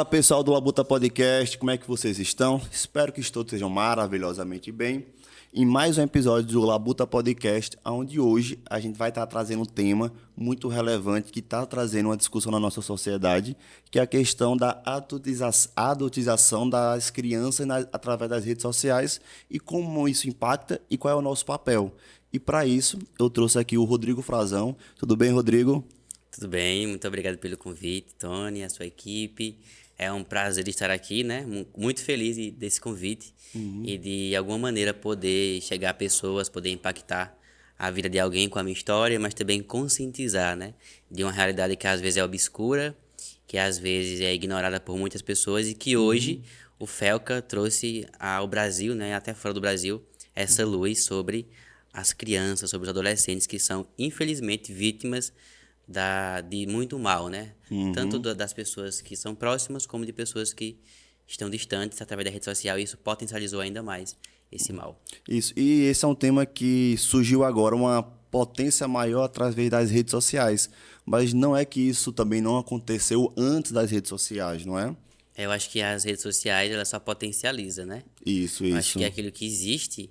Fala pessoal do Labuta Podcast, como é que vocês estão? Espero que todos estejam maravilhosamente bem. Em mais um episódio do Labuta Podcast, onde hoje a gente vai estar trazendo um tema muito relevante que está trazendo uma discussão na nossa sociedade, que é a questão da adultização das crianças através das redes sociais e como isso impacta e qual é o nosso papel. E para isso, eu trouxe aqui o Rodrigo Frazão. Tudo bem, Rodrigo? Tudo bem, muito obrigado pelo convite, Tony, a sua equipe. É um prazer estar aqui, né? Muito feliz desse convite e de alguma maneira poder chegar a pessoas, poder impactar a vida de alguém com a minha história, mas também conscientizar, né? De uma realidade que às vezes é obscura, que às vezes é ignorada por muitas pessoas e que hoje o Felca trouxe ao Brasil, né? Até fora do Brasil, essa luz sobre as crianças, sobre os adolescentes que são infelizmente vítimas de muito mal, né? Tanto das pessoas que são próximas, como de pessoas que estão distantes através da rede social, e isso potencializou ainda mais esse mal. Isso. E esse é um tema que surgiu agora, uma potência maior através das redes sociais. Mas não é que isso também não aconteceu antes das redes sociais, não é? Eu acho que as redes sociais, ela só potencializa, né? Isso, Eu acho que isso. aquilo que existe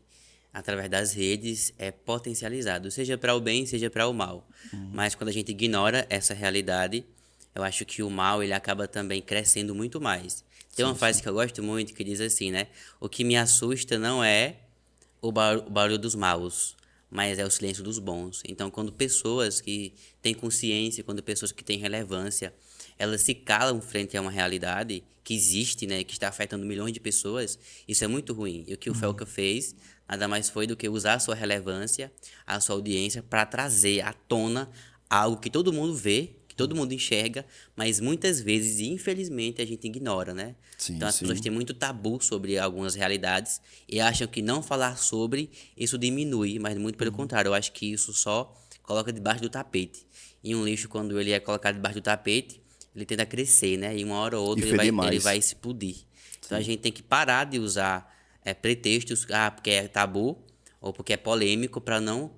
através das redes é potencializado, seja para o bem, seja para o mal. Mas quando a gente ignora essa realidade, eu acho que o mal ele acaba também crescendo muito mais. Tem uma Sim, frase sim. que eu gosto muito que diz assim, né? O que me assusta não é o barulho dos maus, mas é o silêncio dos bons. Então, quando pessoas que têm consciência, quando pessoas que têm relevância, elas se calam frente a uma realidade que existe, né, que está afetando milhões de pessoas, isso é muito ruim. E o que o Felca fez nada mais foi do que usar a sua relevância, a sua audiência, para trazer à tona algo que todo mundo vê, que todo mundo enxerga, mas muitas vezes, infelizmente, a gente ignora, né? Sim, Então as pessoas sim. têm muito tabu sobre algumas realidades e acham que não falar sobre isso diminui, mas muito pelo contrário, eu acho que isso só coloca debaixo do tapete. E um lixo, quando ele é colocado debaixo do tapete, ele tende a crescer, né? E uma hora ou E outra feder ele mais. vai explodir. Então a Sim. gente tem que parar de usar pretextos, porque é tabu ou porque é polêmico, para não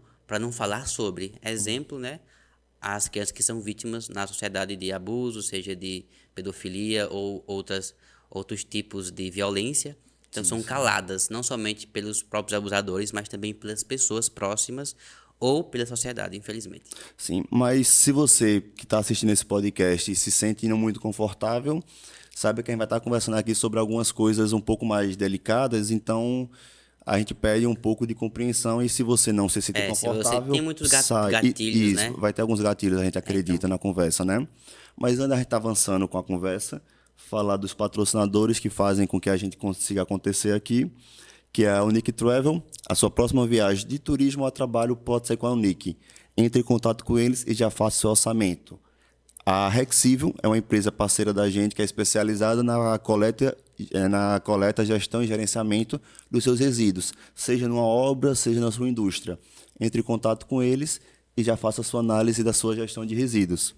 falar sobre. Exemplo, né? As crianças que são vítimas na sociedade de abuso, seja de pedofilia ou outros tipos de violência. Então Sim, são sim. caladas, não somente pelos próprios abusadores, mas também pelas pessoas próximas ou pela sociedade, infelizmente. Sim, mas se você que está assistindo esse podcast e se sentindo muito confortável, sabe que a gente vai estar conversando aqui sobre algumas coisas um pouco mais delicadas, então a gente pede um pouco de compreensão e se você não se sentir Se você tem confortável, muitos sai. gatilhos, Isso, né? vai ter alguns gatilhos, a gente acredita Então, na conversa, né? Mas antes da gente estar avançando com a conversa, falar dos patrocinadores que fazem com que a gente consiga acontecer aqui, que é a Unique Travel. A sua próxima viagem de turismo a trabalho pode ser com a Unique. Entre em contato com eles e já faça seu orçamento. A Rexível é uma empresa parceira da gente que é especializada na coleta, gestão e gerenciamento dos seus resíduos, seja numa obra, seja na sua indústria. Entre em contato com eles e já faça a sua análise da sua gestão de resíduos.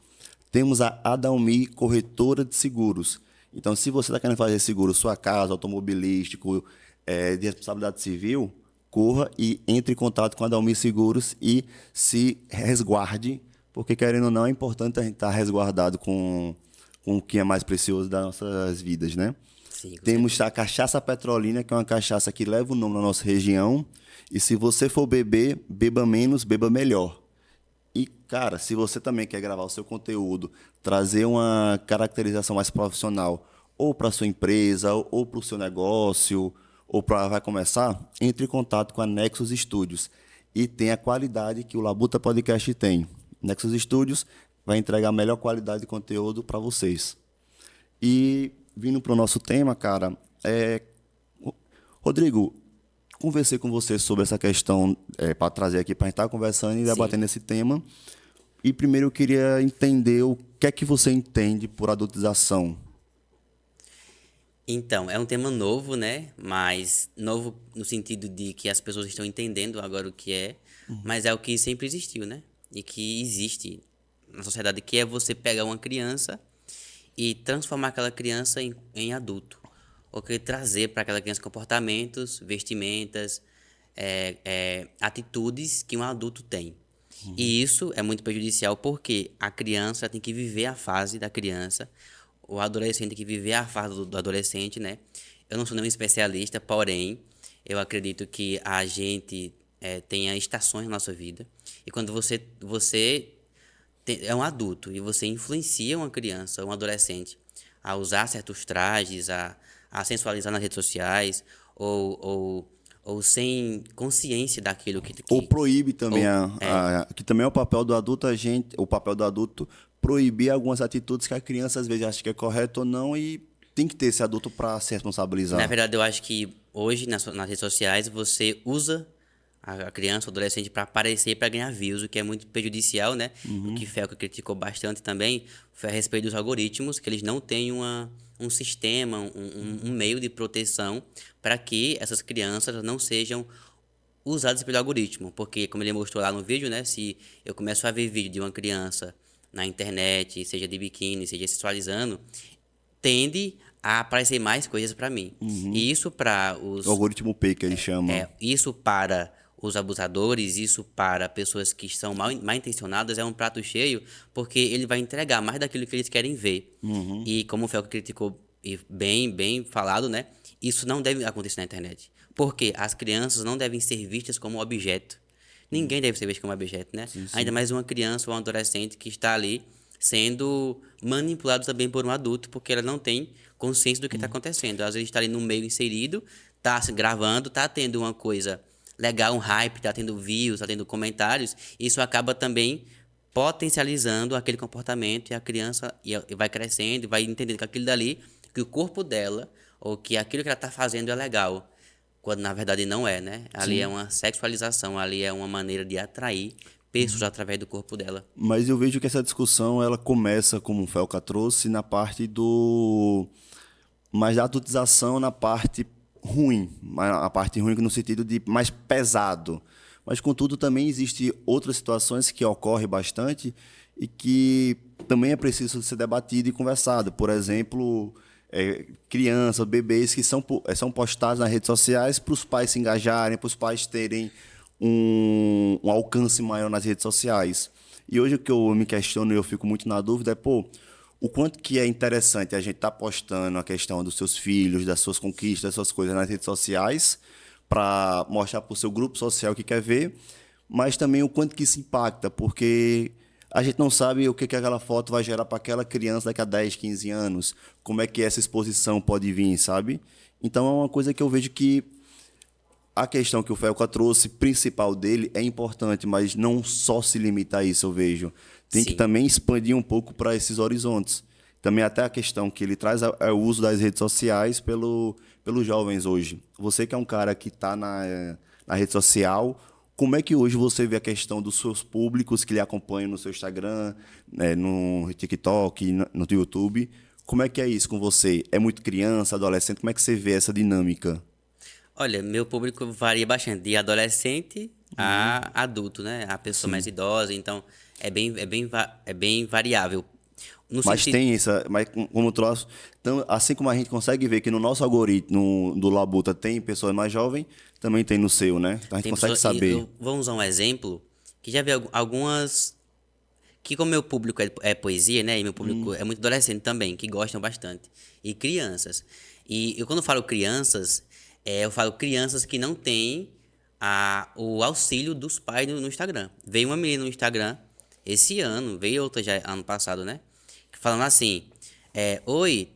Temos a Adalmi Corretora de Seguros. Então, se você está querendo fazer seguro sua casa, automobilístico, de responsabilidade civil, corra e entre em contato com a Adalmi Seguros e se resguarde, porque, querendo ou não, é importante a gente estar resguardado com o que é mais precioso das nossas vidas, né? sim, com Temos certeza. a cachaça petrolina, que é uma cachaça que leva o nome da nossa região. E se você for beber, beba menos, beba melhor. E, cara, se você também quer gravar o seu conteúdo, trazer uma caracterização mais profissional, ou para sua empresa, ou para o seu negócio, ou para vai começar, entre em contato com a Nexus Studios. E tem a qualidade que o Labuta Podcast tem. Nexus Studios vai entregar a melhor qualidade de conteúdo para vocês. E vindo para o nosso tema, cara, Rodrigo, conversei com você sobre essa questão para trazer aqui para a gente estar conversando e Sim. debatendo esse tema. E primeiro eu queria entender o que é que você entende por adultização. Então, é um tema novo, né? Mas novo no sentido de que as pessoas estão entendendo agora o que é, mas é o que sempre existiu, né? E que existe na sociedade, que é você pegar uma criança e transformar aquela criança em adulto. Ou que trazer para aquela criança comportamentos, vestimentas, atitudes que um adulto tem. E isso é muito prejudicial porque a criança tem que viver a fase da criança, o adolescente que viver a fase do adolescente, né? Eu não sou nenhum especialista, porém, eu acredito que a gente tenha estações na nossa vida. E quando você é um adulto e você influencia uma criança, um adolescente, a usar certos trajes, a sensualizar nas redes sociais, ou, ou, ou sem consciência daquilo Ou proíbe também, ou, que também é o papel do adulto, o papel do adulto proibir algumas atitudes que a criança às vezes acha que é correto ou não e tem que ter esse adulto para se na responsabilizar. verdade, eu acho que hoje nas redes sociais você usa a criança, o adolescente para aparecer para ganhar views, o que é muito prejudicial, né? O que Felca criticou bastante também foi a respeito dos algoritmos, que eles não têm um sistema, um meio de proteção para que essas crianças não sejam usadas pelo algoritmo. Porque, como ele mostrou lá no vídeo, né? Se eu começo a ver vídeo de uma criança na internet, seja de biquíni, seja sexualizando, tende a aparecer mais coisas para mim. E isso para O algoritmo P que ele chama. isso para os abusadores, isso para pessoas que são mal intencionadas é um prato cheio, porque ele vai entregar mais daquilo que eles querem ver. E como o Felco criticou e bem falado, né? Isso não deve acontecer na internet. Porque as crianças não devem ser vistas como objeto. Ninguém deve ser visto como objeto, né? Ainda mais uma criança ou um adolescente que está ali sendo manipulado também por um adulto, porque ela não tem consciência do que está acontecendo. Às vezes está ali no meio inserido, está se gravando, está tendo uma coisa legal, um hype, está tendo views, está tendo comentários. Isso acaba também potencializando aquele comportamento e a criança e vai crescendo e vai entendendo que aquilo dali, que o corpo dela ou que aquilo que ela está fazendo é legal. Quando na verdade não é, né? Ali é uma sexualização, ali é uma maneira de atrair pessoas através do corpo dela. Mas eu vejo que essa discussão ela começa, como o Felca trouxe, na parte do mais da adultização na parte ruim, a parte ruim no sentido de mais pesado. Mas, contudo, também existem outras situações que ocorrem bastante e que também é preciso ser debatido e conversado. Por exemplo, crianças, bebês que são postados nas redes sociais para os pais se engajarem, para os pais terem um alcance maior nas redes sociais. E hoje o que eu me questiono e eu fico muito na dúvida é, o quanto que é interessante a gente estar postando a questão dos seus filhos, das suas conquistas, das suas coisas nas redes sociais, para mostrar para o seu grupo social que quer ver, mas também o quanto que isso impacta, porque a gente não sabe o que aquela foto vai gerar para aquela criança daqui a 10, 15 anos, como é que essa exposição pode vir, sabe? Então é uma coisa que eu vejo que a questão que o Felca trouxe, principal dele, é importante, mas não só se limita a isso, eu vejo. Tem que Sim. também expandir um pouco para esses horizontes. Também até a questão que ele traz é o uso das redes sociais pelos jovens hoje. Você que é um cara que está na rede social, como é que hoje você vê a questão dos seus públicos que lhe acompanham no seu Instagram, né, no TikTok, no YouTube? Como é que é isso com você? É muito criança, adolescente? Como é que você vê essa dinâmica? Olha, meu público varia bastante, de adolescente a adulto, né? A pessoa mais idosa, então é bem variável. No Mas sentido, tem essa, mas como troço, então, assim como a gente consegue ver que no nosso algoritmo do Labuta tem pessoas mais jovens, também tem no seu, né? Então a gente tem consegue pessoa, saber. vamos usar um exemplo, que já vi algumas, que como meu público é poesia, né? E meu público é muito adolescente também, que gostam bastante. E crianças. E eu quando falo crianças, eu falo crianças que não têm o auxílio dos pais no Instagram. Veio uma menina no Instagram esse ano, veio outra já ano passado, né? Falando assim, oi,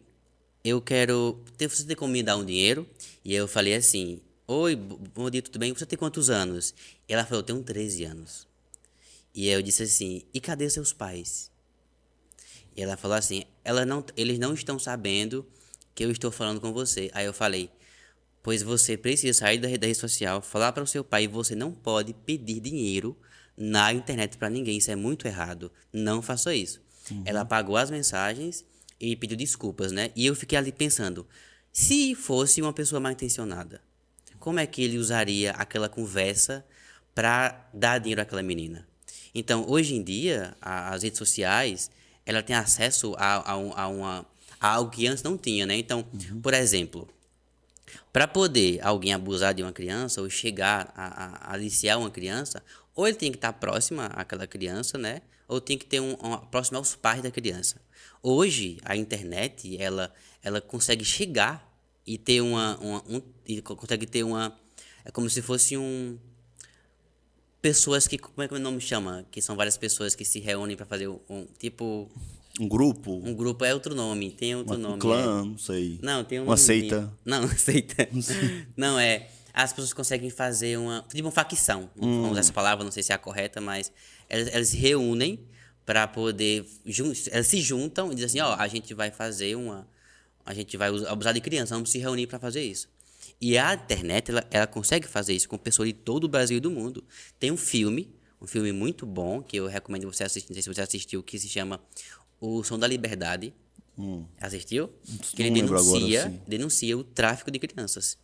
eu quero. Você tem como me dar um dinheiro? E eu falei assim: oi, bom dia, tudo bem? Você tem quantos anos? E ela falou: eu tenho 13 anos. E eu disse assim: e cadê seus pais? E ela falou assim: eles não estão sabendo que eu estou falando com você. Aí eu falei: pois você precisa sair da rede social, falar para o seu pai, você não pode pedir dinheiro na internet para ninguém, isso é muito errado. Não faça isso. Ela apagou as mensagens e pediu desculpas, né? E eu fiquei ali pensando, se fosse uma pessoa mal intencionada, como é que ele usaria aquela conversa para dar dinheiro àquela menina? Então, hoje em dia, as redes sociais, ela tem acesso a algo que antes não tinha, né? Então, por exemplo, para poder alguém abusar de uma criança ou chegar a aliciar uma criança, ou ele tem que estar próxima àquela criança, né? ou tem que ter próximo aos pais da criança. Hoje, a internet, ela consegue chegar e ter consegue ter é como se fosse pessoas que, como é que o nome chama? Que são várias pessoas que se reúnem para fazer tipo, Um grupo, um grupo é outro nome, tem outro um nome, clã, não sei. não, tem um Uma nomezinho. seita. Não, aceita. Não, as pessoas conseguem fazer tipo uma facção. Vamos usar essa palavra, não sei se é a correta, mas elas se reúnem para poder. Elas se juntam e dizem assim: ó, a gente vai fazer uma. A gente vai abusar de criança, vamos se reunir para fazer isso. E a internet, ela consegue fazer isso com pessoas de todo o Brasil e do mundo. Tem um filme muito bom, que eu recomendo você assistir, não sei se você assistiu, que se chama O Som da Liberdade. Assistiu? Que ele Não lembro agora, sim. denuncia o tráfico de crianças,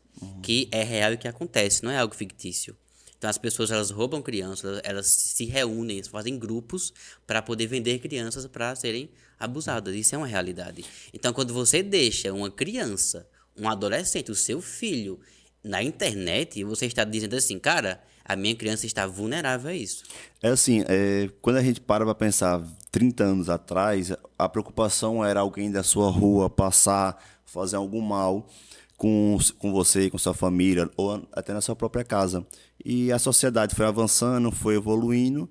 que é real e que acontece, não é algo fictício. Então as pessoas elas roubam crianças, elas se reúnem, fazem grupos para poder vender crianças para serem abusadas. Isso é uma realidade. Então quando você deixa uma criança, um adolescente, o seu filho na internet, você está dizendo assim, cara, a minha criança está vulnerável a isso. É assim, quando a gente para pensar 30 anos atrás, a preocupação era alguém da sua rua passar, fazer algum mal com você, com sua família, ou até na sua própria casa. E a sociedade foi avançando, foi evoluindo,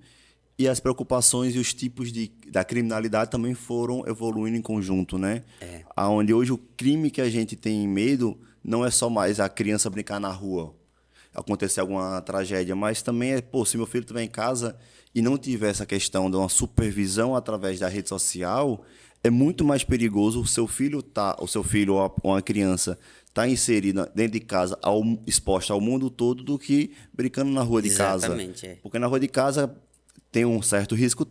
e as preocupações e os tipos da criminalidade também foram evoluindo em conjunto, né? Aonde hoje o crime que a gente tem medo não é só mais a criança brincar na rua, acontecer alguma tragédia, mas também se meu filho estiver em casa e não tiver essa questão de uma supervisão através da rede social, é muito mais perigoso o seu filho ou uma criança tá inserida dentro de casa, exposta ao mundo todo, do que brincando na rua de casa. Exatamente, Porque na rua de casa tem um certo risco,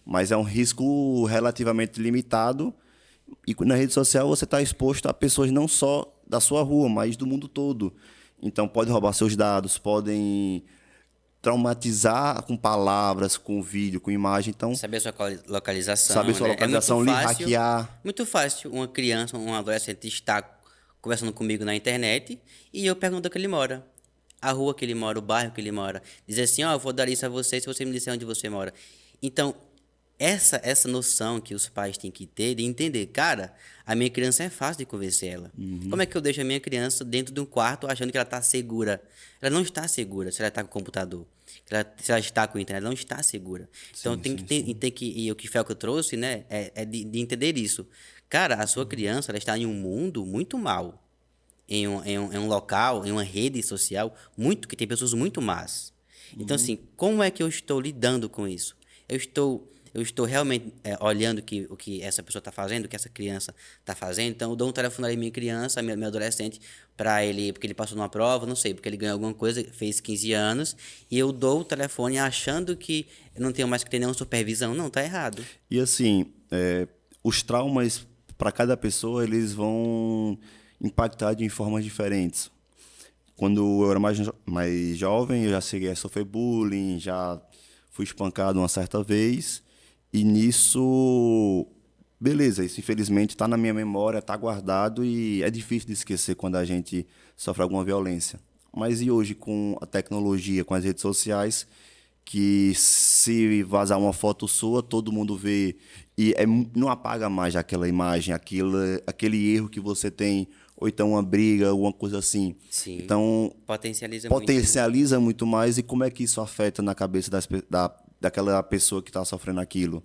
mas é um risco relativamente limitado. E na rede social você está exposto a pessoas não só da sua rua, mas do mundo todo. Então, pode roubar seus dados, podem traumatizar com palavras, com vídeo, com imagem. Então, Saber sua localização, saber sua né? É localização, lhe hackear. muito fácil uma criança, um adolescente estar conversando comigo na internet e eu pergunto onde ele mora. A rua que ele mora, o bairro que ele mora. Dizer assim, ó, eu vou dar isso a você se você me disser onde você mora. Então, essa noção que os pais têm que ter de entender, cara, a minha criança é fácil de convencer ela. Como é que eu deixo a minha criança dentro de um quarto achando que ela está segura? Ela não está segura se ela está com o computador. Se ela está com a internet, ela não está segura. Então e o que foi o que eu trouxe, né, é de entender isso. Cara, a sua criança ela está em um mundo muito mal. Em um local, em uma rede social, que tem pessoas muito más. Então, assim, como é que eu estou lidando com isso? Eu estou realmente olhando o que essa pessoa está fazendo, o que essa criança está fazendo. Então, eu dou um telefone à minha criança, meu adolescente, para ele, porque ele passou numa prova, não sei, porque ele ganhou alguma coisa, fez 15 anos, e eu dou o telefone achando que eu não tenho mais que ter nenhuma supervisão. Não, tá errado. E assim, os traumas para cada pessoa, eles vão impactar de formas diferentes. Quando eu era mais jovem, eu já cheguei a sofrer bullying, já fui espancado uma certa vez. E nisso, beleza, isso infelizmente está na minha memória, está guardado e é difícil de esquecer quando a gente sofre alguma violência. Mas e hoje com a tecnologia, com as redes sociais, que se vazar uma foto sua, todo mundo vê e não apaga mais aquela imagem, aquele erro que você tem, ou então uma briga, alguma coisa assim. Sim. Então, potencializa muito mais. E como é que isso afeta na cabeça daquela pessoa que está sofrendo aquilo?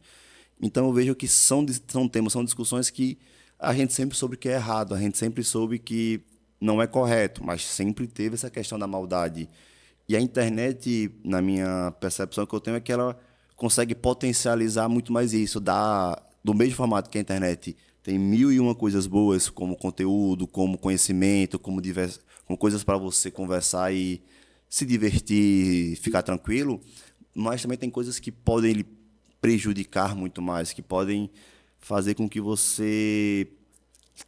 Então, eu vejo que são temas, são discussões que a gente sempre soube que é errado, a gente sempre soube que não é correto, mas sempre teve essa questão da maldade. E a internet, na minha percepção que eu tenho, é que ela consegue potencializar muito mais isso. Do mesmo formato que a internet tem 1001 coisas boas, como conteúdo, como conhecimento, como coisas para você conversar e se divertir, ficar tranquilo, mas também tem coisas que podem lhe prejudicar muito mais, que podem fazer com que você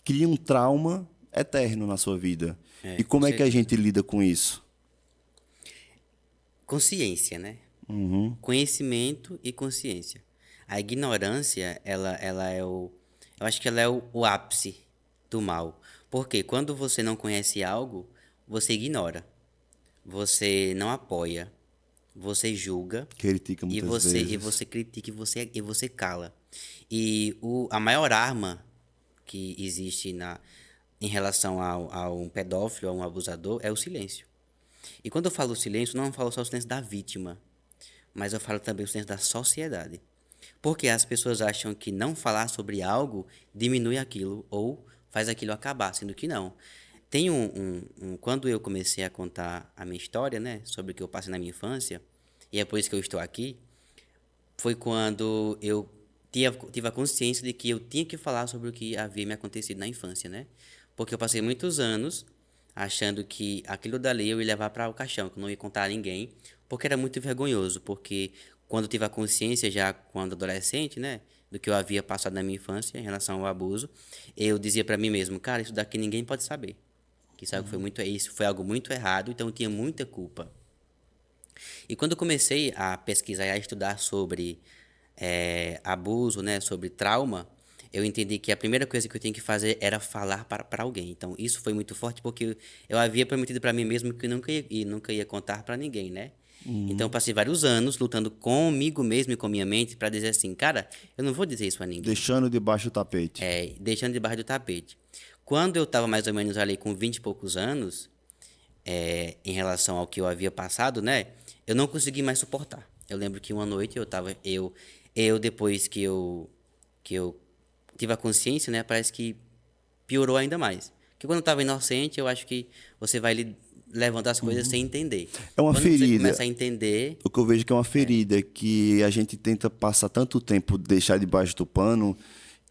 crie um trauma eterno na sua vida. E como é que a gente lida com isso? Consciência, né? Conhecimento e consciência. A ignorância, ela é eu acho que ela é o ápice do mal. Porque quando você não conhece algo, você ignora. Você não apoia. você julga Critica e muitas vezes. você critica e você cala. E a maior arma que existe em relação a um pedófilo, a um abusador, é o silêncio. E quando eu falo silêncio, não falo só o silêncio da vítima, mas eu falo também o silêncio da sociedade. Porque as pessoas acham que não falar sobre algo diminui aquilo ou faz aquilo acabar, sendo que não. Tem quando eu comecei a contar a minha história, né, sobre o que eu passei na minha infância, e é por isso que eu estou aqui, foi quando eu tive a consciência de que eu tinha que falar sobre o que havia me acontecido na infância, né? Porque eu passei muitos anos achando que aquilo dali eu ia levar para o caixão, que eu não ia contar a ninguém, porque era muito vergonhoso, porque quando eu tive a consciência já quando adolescente, né, do que eu havia passado na minha infância em relação ao abuso, eu dizia para mim mesmo, cara, isso daqui ninguém pode saber. Que isso foi algo muito errado, então eu tinha muita culpa. E quando eu comecei a pesquisar e a estudar sobre abuso, né, sobre trauma, eu entendi que a primeira coisa que eu tinha que fazer era falar para alguém. Então, isso foi muito forte porque eu havia prometido para mim mesmo que nunca ia contar para ninguém, né? Então, eu Uhum. passei vários anos lutando comigo mesmo e com minha mente para dizer assim, cara, eu não vou dizer isso para ninguém, Deixando debaixo do tapete. deixando debaixo do tapete. Quando eu estava mais ou menos ali com 20 e poucos anos, em relação ao que eu havia passado, né? Eu não consegui mais suportar. Eu lembro que uma noite eu depois que eu tive a consciência, né? Parece que piorou ainda mais. Porque quando eu estava inocente, eu acho que você vai levando as coisas sem entender. É uma Quando você ferida. começa a entender, O que eu vejo que é uma ferida que a gente tenta passar tanto tempo deixar debaixo do pano,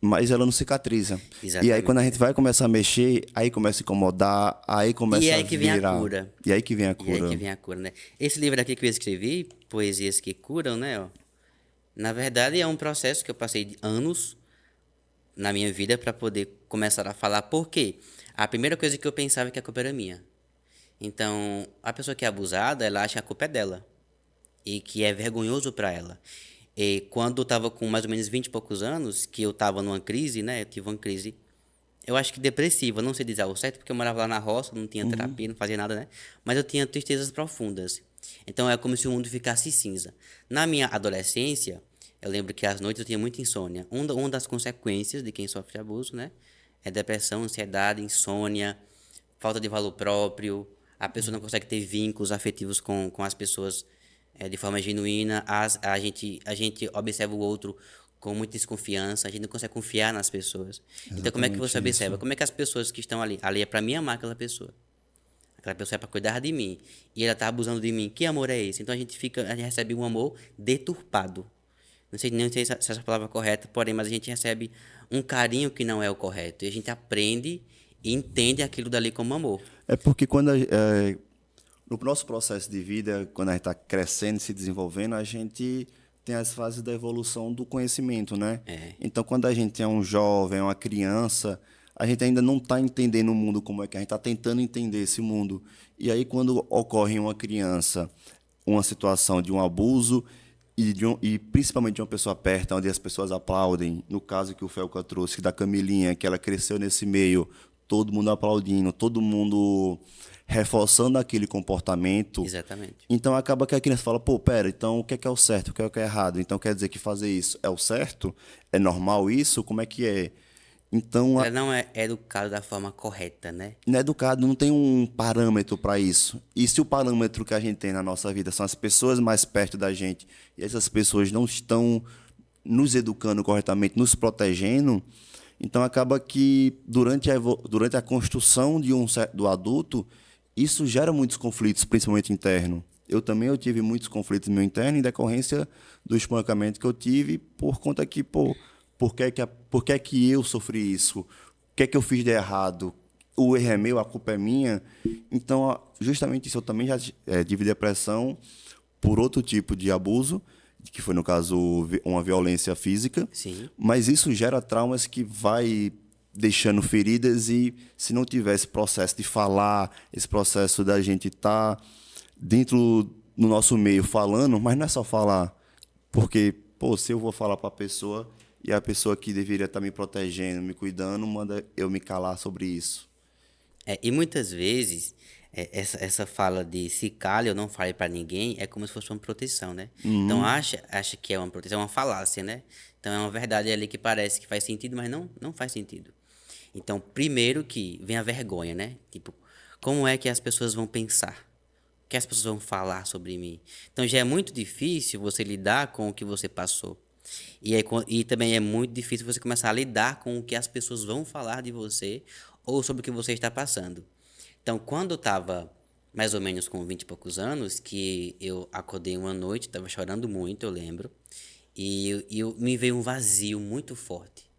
mas ela não cicatriza. E aí quando a exatamente. gente vai começar a mexer, aí começa a incomodar, aí E é começa a aí que vem a virar. cura. E aí que vem a E é aí que cura. vem a cura, né? Esse livro aqui que eu escrevi, Poesias que Curam, né? Ó, na verdade, é um processo que eu passei de anos na minha vida para poder começar a falar. Por quê? A primeira coisa que eu pensava é que a culpa era minha. Então, a pessoa que é abusada, ela acha que a culpa é dela e que é vergonhoso para ela. E quando eu estava com mais ou menos 20 e poucos anos, que eu estava numa crise, né? Eu tive uma crise, eu acho que depressiva, não sei dizer o certo, porque eu morava lá na roça, não tinha terapia, não fazia nada, né? Mas eu tinha tristezas profundas. Então é como se o mundo ficasse cinza. Na minha adolescência, eu lembro que às noites eu tinha muita insônia. Uma das consequências de quem sofre de abuso, né? É depressão, ansiedade, insônia, falta de valor próprio. A pessoa não consegue ter vínculos afetivos com as pessoas de forma genuína. A gente observa o outro com muita desconfiança. A gente não consegue confiar nas pessoas. Então, como é que Exatamente você observa? isso. Como é que as pessoas que estão ali... Ali é para mim amar aquela pessoa. Aquela pessoa é para cuidar de mim. E ela tá abusando de mim. Que amor é esse? Então, a gente recebe um amor deturpado. Não sei nem sei se essa palavra é correta, porém, mas a gente recebe um carinho que não é o correto. E a gente aprende e entende aquilo dali como amor. É porque no nosso processo de vida, quando a gente está crescendo, se desenvolvendo, a gente tem as fases da evolução do conhecimento, né? Então, quando a gente é um jovem, uma criança, a gente ainda não está entendendo o mundo como é que a gente está tentando entender esse mundo. E aí, quando ocorre em uma criança uma situação de um abuso e principalmente de uma pessoa perto, onde as pessoas aplaudem, no caso que o Felca trouxe, da Camilinha, que ela cresceu nesse meio, todo mundo aplaudindo, todo mundo reforçando aquele comportamento. Exatamente. Então acaba que a criança fala, pô, pera, então o que é o certo, o que é o errado? Então quer dizer que fazer isso é o certo? É normal isso? Como é que é? Então, Ela não é educada da forma correta, né? não é educado, não tem um parâmetro para isso. E se o parâmetro que a gente tem na nossa vida são as pessoas mais perto da gente, e essas pessoas não estão nos educando corretamente, nos protegendo, então acaba que durante a construção do adulto, isso gera muitos conflitos, principalmente interno. Eu tive muitos conflitos no meu interno em decorrência do espancamento que eu tive por conta que, pô, por que é que eu sofri isso? O que é que eu fiz de errado? O erro é meu, a culpa é minha. Então, justamente isso, eu também já tive depressão por outro tipo de abuso, que foi, no caso, uma violência física. Sim. Mas isso gera traumas que vai deixando feridas e se não tiver esse processo de falar, esse processo da gente estar dentro no nosso meio falando, mas não é só falar, porque, pô, se eu vou falar para a pessoa e a pessoa que deveria estar me protegendo, me cuidando, manda eu me calar sobre isso. E muitas vezes essa fala de se cale ou não fale para ninguém é como se fosse uma proteção, né? Então acha que é uma proteção, é uma falácia, né? Então é uma verdade ali que parece que faz sentido, mas não faz sentido. Então, primeiro que vem a vergonha, né? Tipo, como é que as pessoas vão pensar? O que as pessoas vão falar sobre mim? Então já é muito difícil você lidar com o que você passou. E também é muito difícil você começar a lidar com o que as pessoas vão falar de você ou sobre o que você está passando. Então, quando eu estava mais ou menos com 20 e poucos anos, que eu acordei uma noite, estava chorando muito, eu lembro, e me veio um vazio muito forte.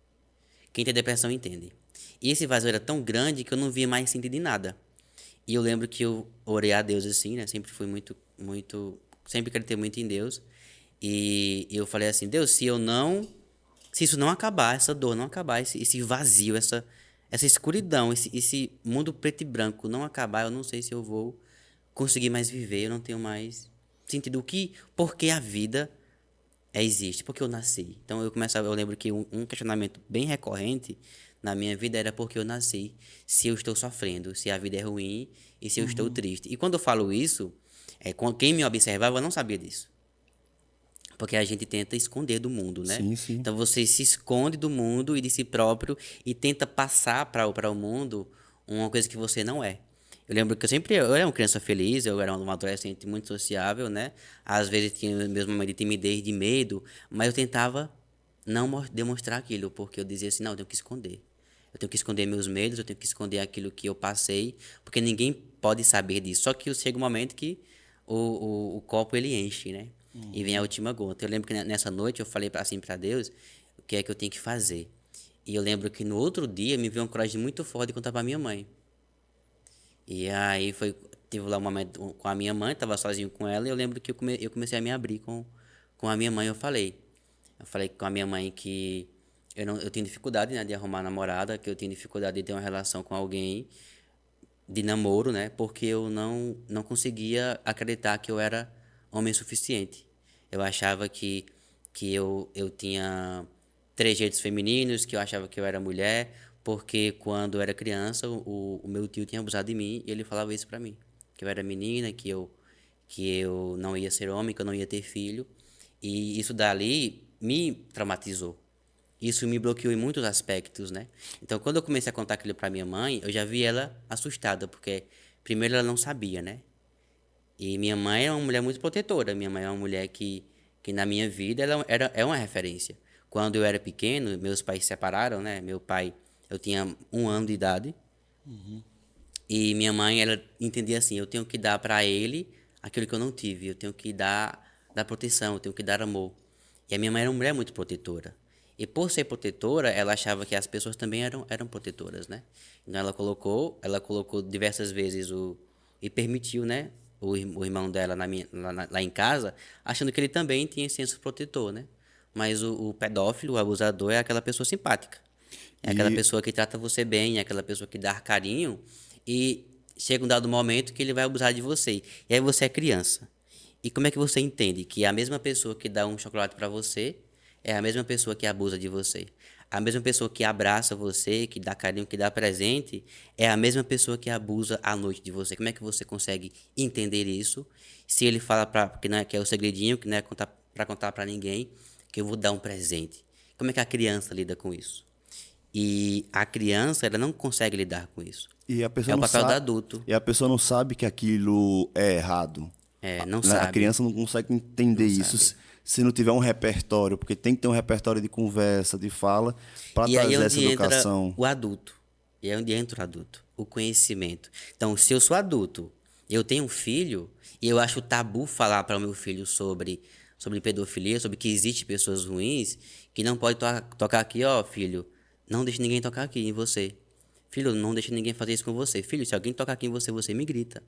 Quem tem depressão entende. E esse vazio era tão grande que eu não via mais sentido em nada. E eu lembro que eu orei a Deus assim, né? Sempre fui sempre acreditei muito em Deus. E eu falei assim, Deus, se isso não acabar, essa dor não acabar, esse vazio, essa escuridão, esse mundo preto e branco não acabar, eu não sei se eu vou conseguir mais viver, eu não tenho mais sentido porque a vida existe, porque eu nasci. Então eu lembro que um questionamento bem recorrente na minha vida era porque eu nasci, se eu estou sofrendo, se a vida é ruim e se eu estou triste. E quando eu falo isso, quem me observava não sabia disso. Porque a gente tenta esconder do mundo, né? Sim, sim. Então você se esconde do mundo e de si próprio e tenta passar para o mundo uma coisa que você não é. Eu lembro que eu era uma criança feliz, eu era uma adolescente muito sociável, né? Às vezes tinha meus momentos de timidez, de medo, mas eu tentava não demonstrar aquilo, porque eu dizia assim, não, eu tenho que esconder. Eu tenho que esconder meus medos, eu tenho que esconder aquilo que eu passei, porque ninguém pode saber disso. Só que chega um momento que o copo ele enche, né? E vem a última gota. Eu lembro que nessa noite eu falei assim para Deus o que é que eu tenho que fazer. E eu lembro que no outro dia me veio uma coragem muito forte de contar para minha mãe. E aí tive lá um momento com a minha mãe, estava sozinho com ela, e eu lembro que eu comecei a me abrir com a minha mãe. Eu falei com a minha mãe que eu tinha dificuldade, né, de arrumar namorada, que eu tinha dificuldade de ter uma relação com alguém, de namoro, né? Porque eu não conseguia acreditar que eu era homem suficiente. Eu achava que eu tinha trejeitos femininos, que eu achava que eu era mulher, porque quando eu era criança, o meu tio tinha abusado de mim e ele falava isso pra mim. Que eu era menina, que eu não ia ser homem, que eu não ia ter filho. E isso dali me traumatizou. Isso me bloqueou em muitos aspectos, né? Então, quando eu comecei a contar aquilo para minha mãe, eu já vi ela assustada, porque primeiro ela não sabia, né? E minha mãe é uma mulher muito protetora. Minha mãe é uma mulher que na minha vida é uma referência. Quando eu era pequeno, meus pais se separaram, né? Meu pai, eu tinha 1 ano de idade. E minha mãe, ela entendia assim, eu tenho que dar para ele aquilo que eu não tive. Eu tenho que dar proteção, eu tenho que dar amor. E a minha mãe era uma mulher muito protetora. E por ser protetora, ela achava que as pessoas também eram protetoras, né? Então ela colocou diversas vezes e permitiu, né? O irmão dela lá em casa, achando que ele também tinha senso protetor, né? Mas o pedófilo, o abusador, é aquela pessoa simpática. É aquela E pessoa que trata você bem, é aquela pessoa que dá carinho e chega um dado momento que ele vai abusar de você. E aí você é criança. E como é que você entende que a mesma pessoa que dá um chocolate para você é a mesma pessoa que abusa de você? A mesma pessoa que abraça você, que dá carinho, que dá presente, é a mesma pessoa que abusa à noite de você. Como é que você consegue entender isso? Se ele fala que é o segredinho, que não é para contar para ninguém, que eu vou dar um presente. Como é que a criança lida com isso? E a criança, ela não consegue lidar com isso. E a É pessoa o não papel do sabe, adulto. e a pessoa não sabe que aquilo é errado. Não A sabe, criança não consegue entender não isso sabe. se não tiver um repertório, porque tem que ter um repertório de conversa, de fala, para E aí é trazer essa onde entra educação. o adulto. E é onde entra o adulto, o conhecimento. Então, se eu sou adulto, eu tenho um filho, e eu acho tabu falar para o meu filho sobre pedofilia, sobre que existe pessoas ruins, que não pode tocar aqui, ó, filho, não deixe ninguém tocar aqui em você. Filho, não deixe ninguém fazer isso com você. Filho, se alguém tocar aqui em você, você me grita.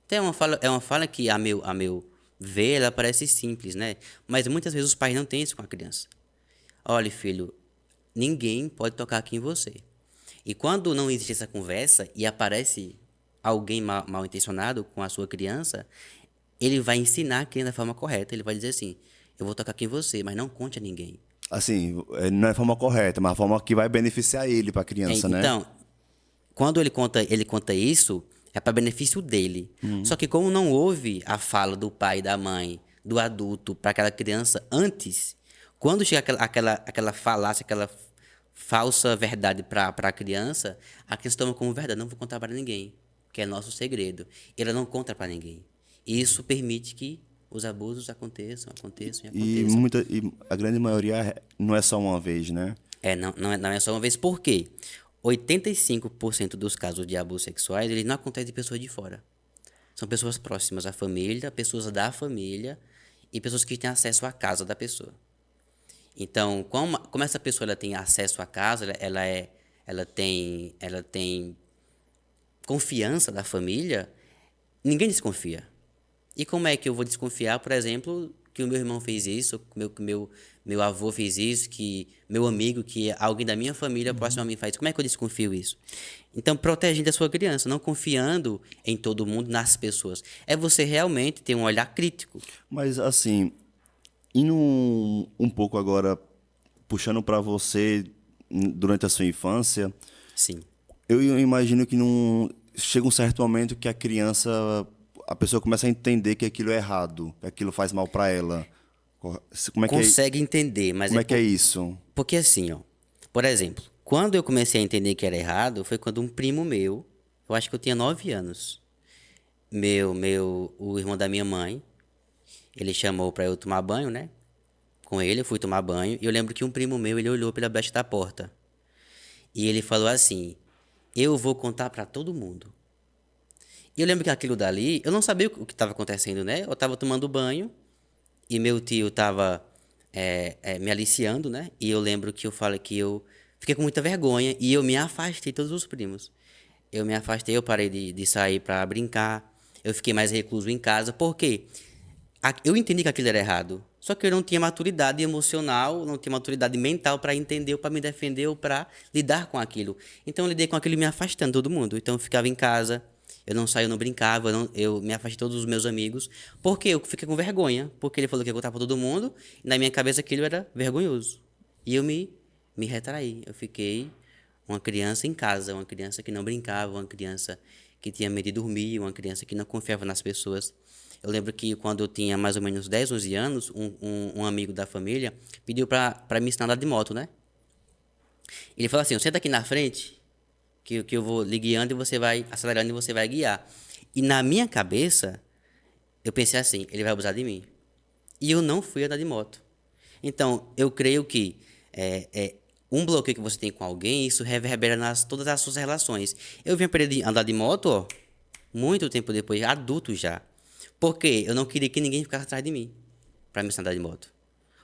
Então é uma fala que, a meu ver, ela parece simples, né? Mas muitas vezes os pais não têm isso com a criança. Olha, filho, ninguém pode tocar aqui em você. E quando não existe essa conversa e aparece alguém mal intencionado com a sua criança, ele vai ensinar a criança da forma correta. Ele vai dizer assim: eu vou tocar aqui em você, mas não conte a ninguém. Assim, não é a forma correta, mas a forma que vai beneficiar ele, para a criança, né? Então, quando ele conta isso, é para benefício dele. Só que como não houve a fala do pai, da mãe, do adulto para aquela criança antes, quando chega aquela falácia, aquela falsa verdade para a criança toma como verdade. Não vou contar para ninguém, que é nosso segredo. Ela não conta para ninguém. E isso permite que os abusos aconteçam, aconteçam e aconteçam. E a grande maioria não é só uma vez, né? Não é só uma vez. Por quê? 85% dos casos de abusos sexuais, eles não acontecem de pessoas de fora. São pessoas próximas à família, pessoas da família e pessoas que têm acesso à casa da pessoa. Então, como essa pessoa ela tem acesso à casa, ela tem confiança da família, ninguém desconfia. E como é que eu vou desconfiar, por exemplo, que o meu irmão fez isso, que meu avô fez isso, que meu amigo, que alguém da minha família próximo a mim faz? Como é que eu desconfio isso? Então, protegendo a sua criança, não confiando em todo mundo, nas pessoas. É você realmente ter um olhar crítico. Mas, assim, indo um pouco agora, puxando para você durante a sua infância, Sim. eu imagino que não chega um certo momento que a pessoa começa a entender que aquilo é errado, que aquilo faz mal para ela. Como é que Consegue entender, mas como é que é isso? porque assim, ó. Por exemplo, quando eu comecei a entender que era errado, foi quando um primo meu, eu acho que eu tinha 9 anos, o irmão da minha mãe, ele chamou pra eu tomar banho, né? Com ele, eu fui tomar banho, e eu lembro que um primo meu, ele olhou pela brecha da porta. E ele falou assim: "Eu vou contar pra todo mundo". E eu lembro que aquilo dali, eu não sabia o que estava acontecendo, né? Eu estava tomando banho e meu tio estava me aliciando, né? E eu lembro que eu falei que eu fiquei com muita vergonha e eu me afastei de todos os primos. Eu me afastei, eu parei de sair para brincar, eu fiquei mais recluso em casa, porque eu entendi que aquilo era errado. Só que eu não tinha maturidade emocional, não tinha maturidade mental para entender, ou para me defender, ou para lidar com aquilo. Então eu lidei com aquilo me afastando de todo mundo. Então eu ficava em casa, eu não saía, eu não brincava, eu me afastei de todos os meus amigos, porque eu fiquei com vergonha, porque ele falou que ia contar para todo mundo, e na minha cabeça aquilo era vergonhoso. E eu me retraí. Eu fiquei uma criança em casa, uma criança que não brincava, uma criança que tinha medo de dormir, uma criança que não confiava nas pessoas. Eu lembro que quando eu tinha mais ou menos 10, 11 anos, um amigo da família pediu para me ensinar a andar de moto, né? Ele falou assim: senta aqui na frente, que eu vou lhe guiando e você vai acelerando e você vai guiar. E na minha cabeça, eu pensei assim: ele vai abusar de mim. E eu não fui andar de moto. Então, eu creio que um bloqueio que você tem com alguém, isso reverbera nas todas as suas relações. Eu vim aprender a andar de moto, ó, muito tempo depois, adulto já. Porque eu não queria que ninguém ficasse atrás de mim para me ensinar a andar de moto.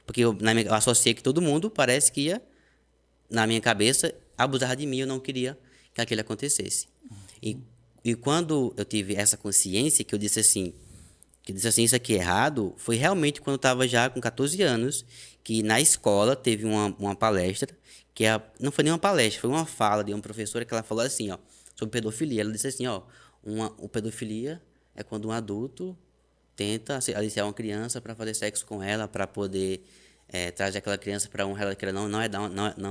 Porque eu associei que todo mundo parece que ia, na minha cabeça, abusar de mim. Eu não queria que aquilo acontecesse. E, e quando eu tive essa consciência, que eu disse assim, isso aqui é errado, foi realmente quando eu estava já com 14 anos, que na escola teve uma palestra, não foi nem uma palestra, foi uma fala de uma professora que ela falou assim, ó, sobre pedofilia. Ela disse assim, ó, o pedofilia é quando um adulto tenta aliciar uma criança para fazer sexo com ela, para poder trazer aquela criança para um relato que ela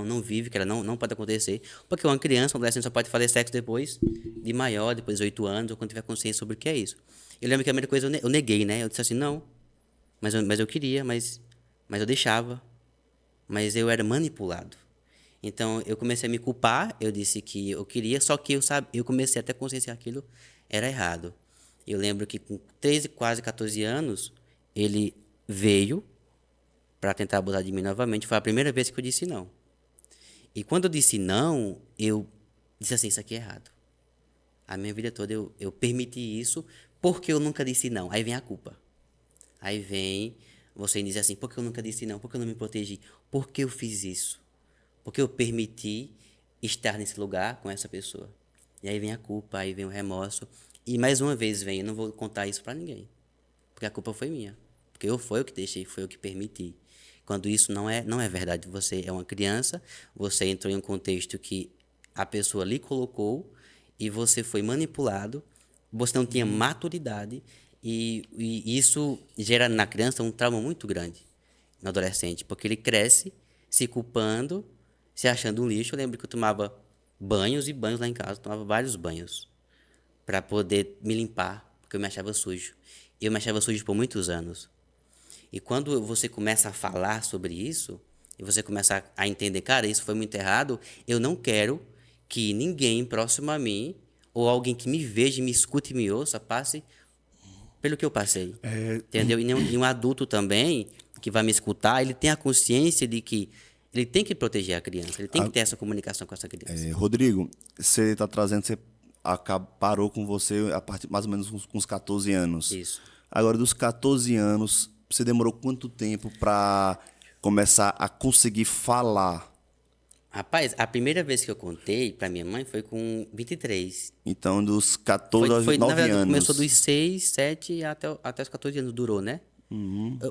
não vive, que ela não pode acontecer. Porque uma criança, um adolescente só pode fazer sexo depois de maior, depois de 8 anos, ou quando tiver consciência sobre o que é isso. Eu lembro que a primeira coisa eu neguei, né? Eu disse assim, não, mas eu queria, mas eu deixava. Mas eu era manipulado. Então eu comecei a me culpar, eu disse que eu queria, só que eu comecei até a consciência que aquilo era errado. Eu lembro que com 13, quase 14 anos, ele veio para tentar abusar de mim novamente. Foi a primeira vez que eu disse não. E quando eu disse não, eu disse assim, isso aqui é errado. A minha vida toda eu permiti isso porque eu nunca disse não. Aí vem a culpa. Aí vem você dizer assim, por que eu nunca disse não? Por que eu não me protegi? Por que eu fiz isso? Porque eu permiti estar nesse lugar com essa pessoa. E aí vem a culpa, aí vem o remorso. E mais uma vez vem, eu não vou contar isso para ninguém. Porque a culpa foi minha. Porque foi eu que deixei, foi eu que permiti. Quando isso não é verdade. Você é uma criança, você entrou em um contexto que a pessoa lhe colocou e você foi manipulado, você não tinha maturidade e isso gera na criança um trauma muito grande, no adolescente, porque ele cresce se culpando, se achando um lixo. Eu lembro que eu tomava banhos e banhos lá em casa, tomava vários banhos. para poder me limpar, porque eu me achava sujo. Eu me achava sujo por muitos anos. E quando você começa a falar sobre isso, e você começa a entender, cara, isso foi muito errado, eu não quero que ninguém próximo a mim, ou alguém que me veja, me escute e me ouça, passe pelo que eu passei. Entendeu? E um adulto também, que vai me escutar, ele tem a consciência de que ele tem que proteger a criança, ele tem que ter essa comunicação com essa criança. Rodrigo, você está trazendo, você parou com você a partir mais ou menos com uns 14 anos. Isso. Agora, dos 14 anos, você demorou quanto tempo para começar a conseguir falar? Rapaz, a primeira vez que eu contei pra minha mãe foi com 23. Então, dos 14 aos Na 9 verdade, anos. começou dos 6, 7 até os 14 anos, durou, né?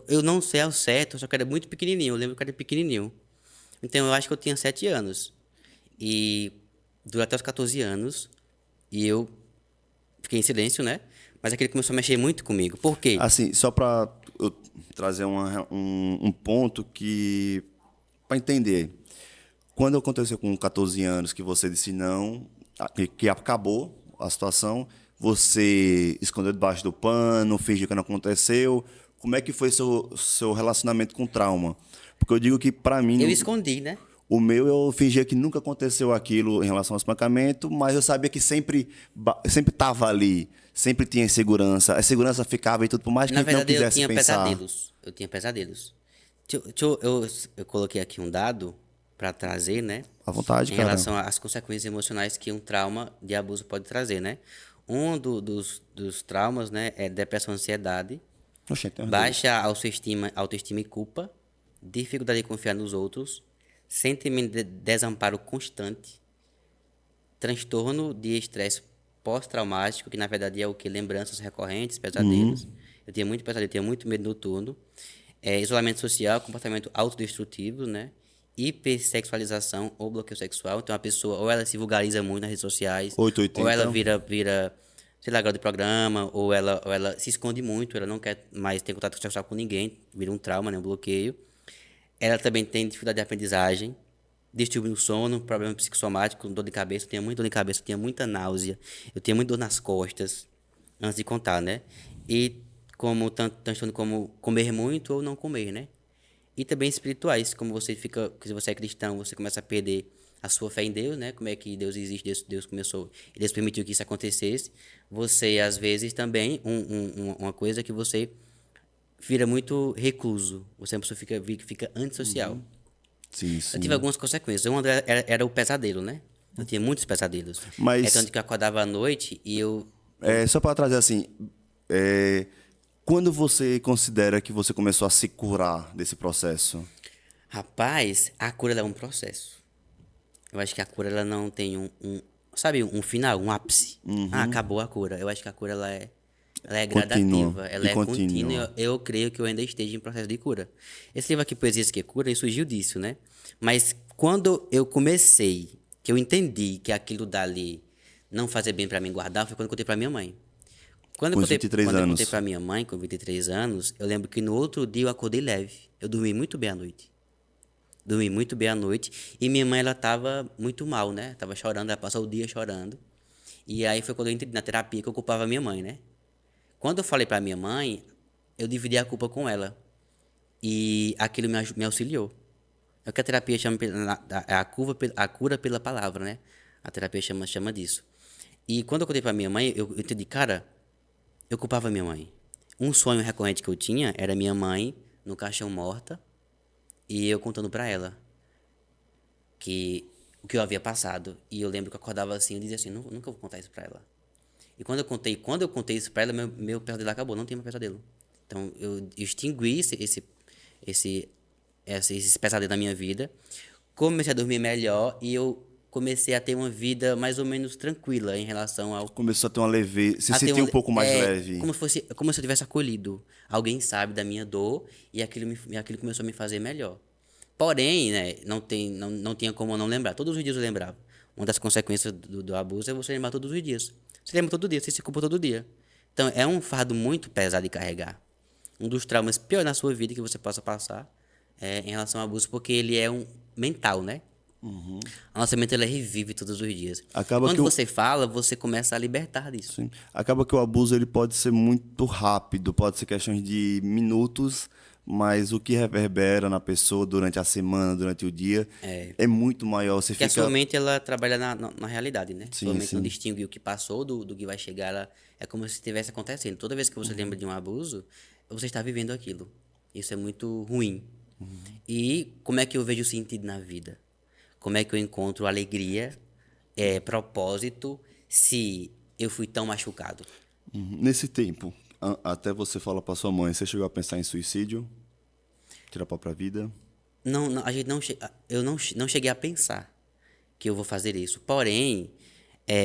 Eu não sei ao certo, só que era muito pequenininho, eu lembro que era pequenininho. Então, eu acho que eu tinha 7 anos. E durou até os 14 anos, e eu fiquei em silêncio, né? Mas aquele começou a mexer muito comigo. Por quê? Assim, só para eu trazer um ponto que para entender. Quando aconteceu com 14 anos que você disse não, que acabou a situação, você escondeu debaixo do pano, fingiu que não aconteceu. Como é que foi seu relacionamento com trauma? Porque eu digo que para mim, Eu escondi, né? o meu eu fingia que nunca aconteceu aquilo em relação ao espancamento, mas eu sabia que sempre estava ali, sempre tinha insegurança. A segurança ficava e tudo, por mais que Na a gente não verdade, eu quisesse tinha pensar. pesadelos. Eu tinha pesadelos. Eu coloquei aqui um dado para trazer, né? À vontade, Em cara. relação às consequências emocionais que um trauma de abuso pode trazer, né? Dos traumas, né, é depressão, ansiedade, Oxente, tem uns dois. baixa autoestima e culpa, dificuldade de confiar nos outros, sentimento de desamparo constante, transtorno de estresse pós-traumático, que na verdade é o que? Lembranças recorrentes, pesadelos. Eu tinha muito pesadelo, eu tinha muito medo noturno. Isolamento social, comportamento autodestrutivo, né? Hipersexualização ou bloqueio sexual. Então a pessoa, ou ela se vulgariza muito nas redes sociais, ou ela 880. vira, sei lá, garota de programa, ou ela se esconde muito, ela não quer mais ter contato sexual com ninguém, vira um trauma, né? Um bloqueio. Ela também tem dificuldade de aprendizagem, distúrbio no sono, problema psicossomático, dor de cabeça. Eu tinha muita dor de cabeça, eu tinha muita náusea, eu tinha muita dor nas costas, antes de contar, né? E como transtorno como comer muito ou não comer, né? E também espirituais, como você fica, se você é cristão, você começa a perder a sua fé em Deus, né? Como é que Deus existe, Deus começou, Deus permitiu que isso acontecesse. Você, às vezes, também, uma coisa que você vira muito recluso, você é uma pessoa que fica antissocial. Sim, Eu sim. tive algumas consequências. Uma era o pesadelo, né? Eu tinha muitos pesadelos. Mas- Tanto que eu acordava à noite e eu... Só para trazer assim, quando você considera que você começou a se curar desse processo? Rapaz, a cura ela é um processo. Eu acho que a cura ela não tem sabe, um final, um ápice. Ah, acabou a cura. Eu acho que a cura ela é Contínua. gradativa, ela E é contínua. contínua. Eu creio que eu ainda esteja em processo de cura. Esse livro aqui, Poesias que Cura, ele surgiu disso, né? Mas quando eu comecei, que eu entendi que aquilo dali não fazia bem pra mim guardar, foi quando eu contei pra minha mãe. Com os 23 Quando eu anos. contei pra minha mãe, com 23 anos, eu lembro que no outro dia eu acordei leve. Eu dormi muito bem à noite. Dormi muito bem à noite. E minha mãe, ela tava muito mal, né? Tava chorando, ela passou o dia chorando. E aí foi quando eu entrei na terapia que eu culpava a minha mãe, né? Quando eu falei pra minha mãe, eu dividi a culpa com ela. E aquilo me auxiliou. É o que a terapia chama a cura pela palavra, né? A terapia chama disso. E quando eu contei pra minha mãe, eu entendi, cara, eu culpava minha mãe. Um sonho recorrente que eu tinha era minha mãe no caixão morta e eu contando pra ela que o que eu havia passado. E eu lembro que eu acordava assim, eu dizia assim, nunca vou contar isso pra ela. E quando eu contei isso pra ela, meu pesadelo acabou, não tinha mais pesadelo. Então eu extingui esse pesadelo da minha vida, comecei a dormir melhor e eu comecei a ter uma vida mais ou menos tranquila em relação ao Começou a ter uma leveza, se a ter sentir um pouco mais leve. como se eu tivesse acolhido. Alguém sabe da minha dor e aquilo começou a me fazer melhor. Porém, né, não tinha como eu não lembrar. Todos os dias eu lembrava. Uma das consequências do abuso é você lembrar todos os dias. Você lembra todo dia, você se culpa todo dia. Então, é um fardo muito pesado de carregar. Um dos traumas piores na sua vida que você possa passar em relação ao abuso, porque ele é um mental, né? A nossa mente ela revive todos os dias. Acaba Quando que você fala, você começa a libertar disso. sim, acaba que o abuso ele pode ser muito rápido, pode ser questões de minutos, mas o que reverbera na pessoa durante a semana, durante o dia, é muito maior. Você Porque a sua fica. mente ela trabalha na realidade, né? Sua Sim, mente não sim. distingue o que passou do que vai chegar. Ela, é como se estivesse acontecendo. Toda vez que você lembra de um abuso, você está vivendo aquilo. Isso é muito ruim. E como é que eu vejo sentido na vida? Como é que eu encontro alegria, propósito, se eu fui tão machucado? Nesse tempo, até você fala pra sua mãe, você chegou a pensar em suicídio? Tirar a própria vida? Não, a gente não, eu não cheguei a pensar que eu vou fazer isso. Porém,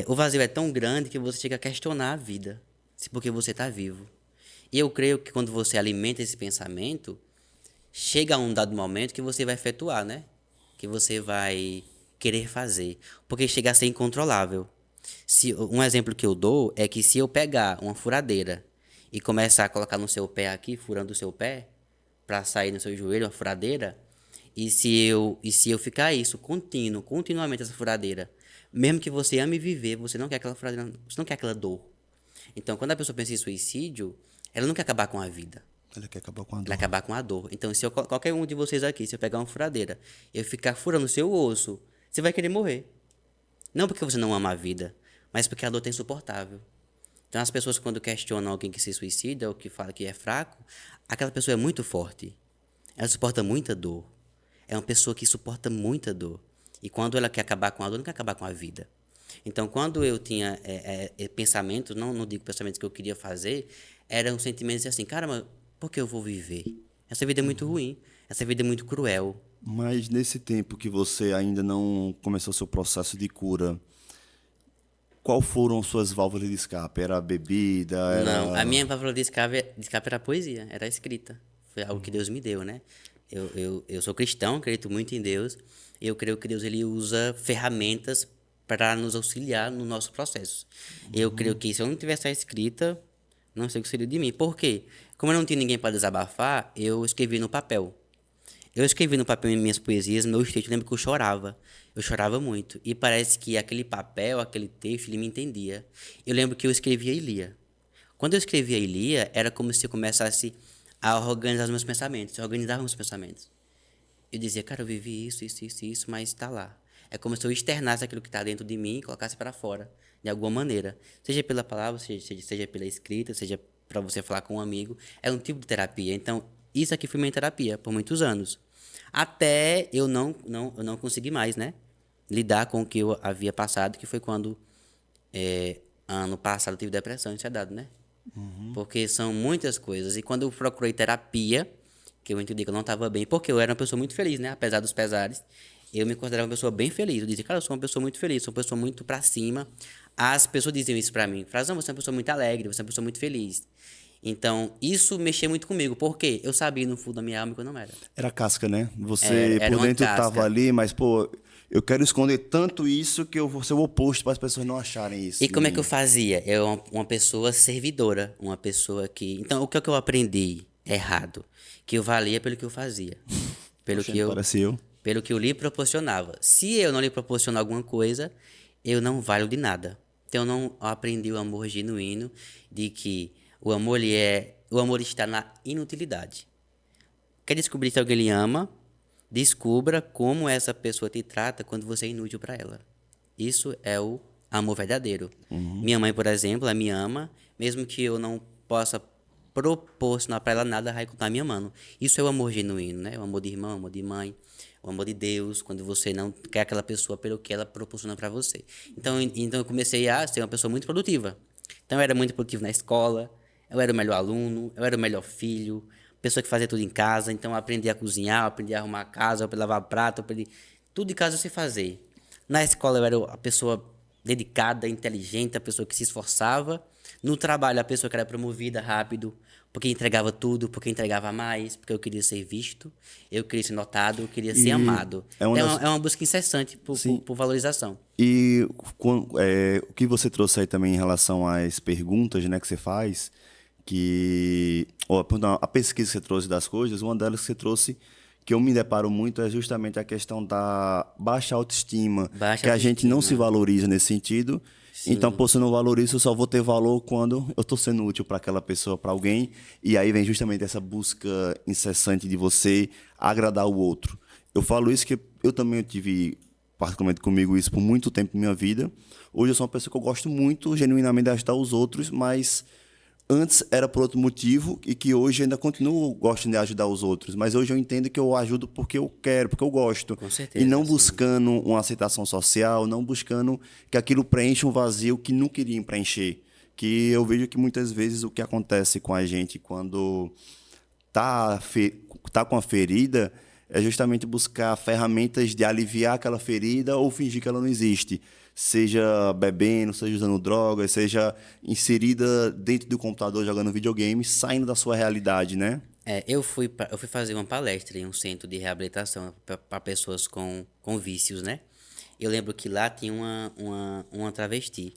o vazio é tão grande que você chega a questionar a vida, se porque você está vivo. E eu creio que quando você alimenta esse pensamento, chega a um dado momento que você vai efetuar, né? Que você vai querer fazer, porque chega a ser incontrolável. Um exemplo que eu dou é que se eu pegar uma furadeira e começar a colocar no seu pé aqui, furando o seu pé, para sair no seu joelho, uma furadeira, e se eu ficar isso continuamente essa furadeira, mesmo que você ame viver, você não quer aquela furadeira, você não quer aquela dor. Então, quando a pessoa pensa em suicídio, ela não quer acabar com a vida. Ela quer acabar com a Ela dor. acabar com a dor. Então, se qualquer um de vocês aqui, se eu pegar uma furadeira e eu ficar furando o seu osso, você vai querer morrer. Não porque você não ama a vida, mas porque a dor é insuportável. Então, as pessoas, quando questionam alguém que se suicida ou que fala que é fraco, aquela pessoa é muito forte. Ela suporta muita dor. É uma pessoa que suporta muita dor. E quando ela quer acabar com a dor, não quer acabar com a vida. Então, quando eu tinha pensamentos, não digo pensamentos que eu queria fazer, eram sentimentos assim, cara, mas por que eu vou viver? Essa vida é muito ruim. Essa vida é muito cruel. Mas nesse tempo que você ainda não começou seu processo de cura, qual foram suas válvulas de escape? Era a bebida? Não, a Era. minha válvula de escape era a poesia, era a escrita. Foi algo que Deus me deu, né? Eu sou cristão, acredito muito em Deus. E eu creio que Deus ele usa ferramentas para nos auxiliar no nosso processo. Eu creio que se eu não tivesse a escrita, não sei o que seria de mim. Por quê? Como eu não tinha ninguém para desabafar, eu escrevi no papel. Eu escrevi no papel em minhas poesias, meu texto, eu lembro que eu chorava. Eu chorava muito. E parece que aquele papel, aquele texto, ele me entendia. Eu lembro que eu escrevia e lia. Quando eu escrevia e lia, era como se eu começasse a organizar os meus pensamentos. Eu organizava meus pensamentos. Eu dizia, cara, eu vivi isso, mas está lá. É como se eu externasse aquilo que está dentro de mim e colocasse para fora, de alguma maneira. Seja pela palavra, seja pela escrita, seja para você falar com um amigo. É um tipo de terapia. Então, isso aqui foi minha terapia por muitos anos. Até eu não consegui mais, né? Lidar com o que eu havia passado, que foi quando, ano passado, eu tive depressão e ansiedade, né? Porque são muitas coisas. E quando eu procurei terapia, que eu entendi que eu não estava bem, porque eu era uma pessoa muito feliz, né? Apesar dos pesares, eu me considerava uma pessoa bem feliz. Eu dizia, cara, eu sou uma pessoa muito feliz, sou uma pessoa muito pra cima. As pessoas diziam isso pra mim. Falavam, você é uma pessoa muito alegre, você é uma pessoa muito feliz. Então, isso mexia muito comigo, porque eu sabia no fundo da minha alma que eu não era. Era casca, né? Você Era por uma dentro tava casca. ali, mas, pô, eu quero esconder tanto isso que eu vou ser o oposto para as pessoas não acharem isso. E de como é que mim. eu fazia? Eu uma pessoa servidora, uma pessoa que... Então, o que é que eu aprendi errado? Que eu valia pelo que eu fazia. Pelo que Oxente, eu, parece eu. pelo que eu lhe proporcionava. Se eu não lhe proporcionar alguma coisa, eu não valho de nada. Então, eu não aprendi o amor genuíno de que o amor está na inutilidade. Quer descobrir se alguém lhe ama? Descubra como essa pessoa te trata quando você é inútil para ela. Isso é o amor verdadeiro. Minha mãe, por exemplo, ela me ama, mesmo que eu não possa proporcionar para ela nada, ela vai continuar me amando. Isso é o amor genuíno, né? O amor de irmão, o amor de mãe, o amor de Deus, quando você não quer aquela pessoa pelo que ela proporciona para você. Então eu comecei a ser uma pessoa muito produtiva. Então eu era muito produtivo na escola, eu era o melhor aluno, eu era o melhor filho, pessoa que fazia tudo em casa. Então eu aprendi a cozinhar, eu aprendi a arrumar a casa, eu aprendi a lavar prato, eu aprendi tudo em casa eu sei fazer. Na escola eu era a pessoa dedicada, inteligente, a pessoa que se esforçava. No trabalho, a pessoa que era promovida rápido, porque entregava tudo, porque entregava mais, porque eu queria ser visto, eu queria ser notado, eu queria ser E amado. é uma Então, das. é uma busca incessante Sim. por valorização. E o que você trouxe aí também em relação às perguntas, né, que você faz, que. Ou, perdão, a pesquisa que você trouxe das coisas, uma delas que você trouxe que eu me deparo muito é justamente a questão da baixa autoestima, Baixa que a gente não se autoestima. valoriza nesse sentido. Então, Sim, pô, se eu não valorizo, eu só vou ter valor quando eu estou sendo útil para aquela pessoa, para alguém. E aí vem justamente essa busca incessante de você agradar o outro. Eu falo isso que eu também tive, particularmente comigo, isso por muito tempo na minha vida. Hoje eu sou uma pessoa que eu gosto muito, genuinamente, de ajudar os outros, mas antes era por outro motivo e que hoje ainda continuo gostando de ajudar os outros, mas hoje eu entendo que eu ajudo porque eu quero, porque eu gosto, com e certeza, não sim. buscando uma aceitação social, não buscando que aquilo preencha um vazio que não queriam preencher. Que eu vejo que muitas vezes o que acontece com a gente quando tá, tá com a ferida é justamente buscar ferramentas de aliviar aquela ferida ou fingir que ela não existe. Seja bebendo, seja usando drogas, seja inserida dentro do computador jogando videogame, saindo da sua realidade, né? Eu fui fazer uma palestra em um centro de reabilitação para pessoas com vícios, né? Eu lembro que lá tinha uma travesti.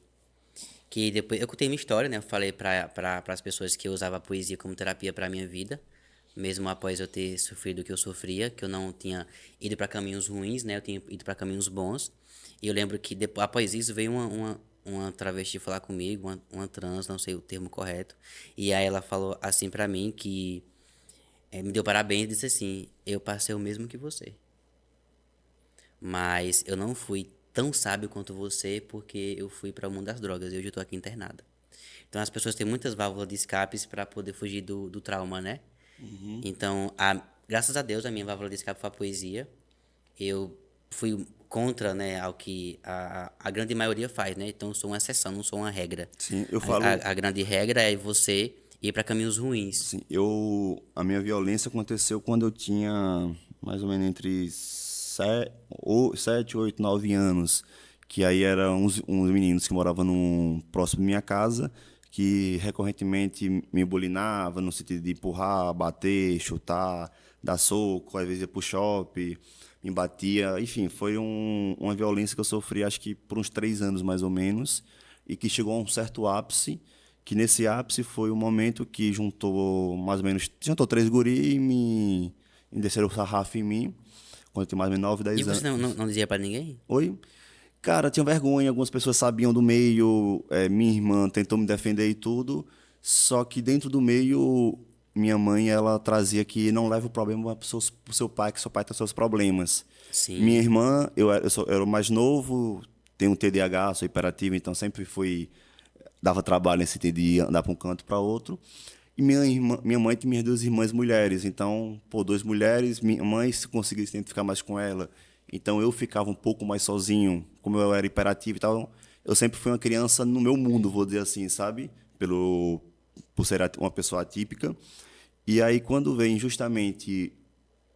Que depois eu contei minha história, né? Eu falei para as pessoas que eu usava a poesia como terapia para minha vida, mesmo após eu ter sofrido o que eu sofria, que eu não tinha ido para caminhos ruins, né? Eu tinha ido para caminhos bons. E eu lembro que depois, após isso veio uma travesti falar comigo, uma trans, não sei o termo correto. E aí ela falou assim para mim que me deu parabéns e disse assim: eu passei o mesmo que você, mas eu não fui tão sábio quanto você porque eu fui para o mundo das drogas e hoje eu tô aqui internada. Então as pessoas têm muitas válvulas de escapes para poder fugir do trauma, né? Então, graças a Deus, a minha válvula de escape foi a poesia. Eu fui contra, né, ao que a grande maioria faz, né? Então eu sou uma exceção, não sou uma regra. Sim, eu A, falo, a grande regra é você ir para caminhos ruins. sim, a minha violência aconteceu quando eu tinha mais ou menos entre 7, 8, 9 anos, que aí eram uns meninos que moravam próximo da minha casa, que recorrentemente me bulinavam no sentido de empurrar, bater, chutar, dar soco, às vezes ia pro shopping, me batia, enfim, foi uma violência que eu sofri acho que por uns 3 anos mais ou menos, e que chegou a um certo ápice, que nesse ápice foi o momento que juntou mais ou menos, juntou 3 guri e desceram o sarrafo em mim, quando eu tinha mais ou menos 9, E 10 você anos. não dizia para ninguém? Oi? Cara, tinha vergonha, algumas pessoas sabiam do meio, minha irmã tentou me defender e tudo, só que dentro do meio, minha mãe, ela trazia que não leva o problema pro seu pai, que seu pai tem seus problemas. Minha Sim. irmã, eu era o mais novo, tenho um TDAH, sou hiperativo, então sempre fui dava trabalho nesse sentido de andar para um canto para outro. E minha mãe tem minhas 2 irmãs mulheres, então, pô, 2 mulheres, minha mãe se conseguia se identificar mais com ela. Então eu ficava um pouco mais sozinho, como eu era hiperativo e tal. Eu sempre fui uma criança no meu mundo, vou dizer assim, sabe? Por ser uma pessoa atípica. E aí quando vem justamente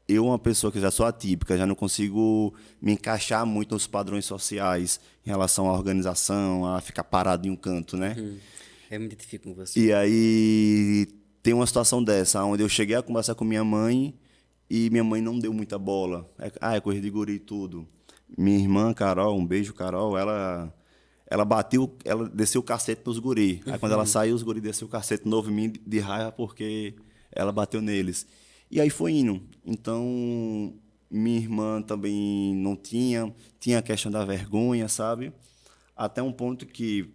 eu, uma pessoa que já sou atípica, já não consigo me encaixar muito nos padrões sociais em relação à organização, a ficar parado em um canto, né? Eu me identifico com você. E aí tem uma situação dessa, onde eu cheguei a conversar com minha mãe e minha mãe não deu muita bola. É coisa de guri e tudo. Minha irmã, Carol, um beijo, Carol, ela desceu o cacete nos guri. Aí quando ela saiu, os guri desceu o cacete novo em mim de raiva porque ela bateu neles. E aí foi indo. Então, minha irmã também não tinha a questão da vergonha, sabe? Até um ponto que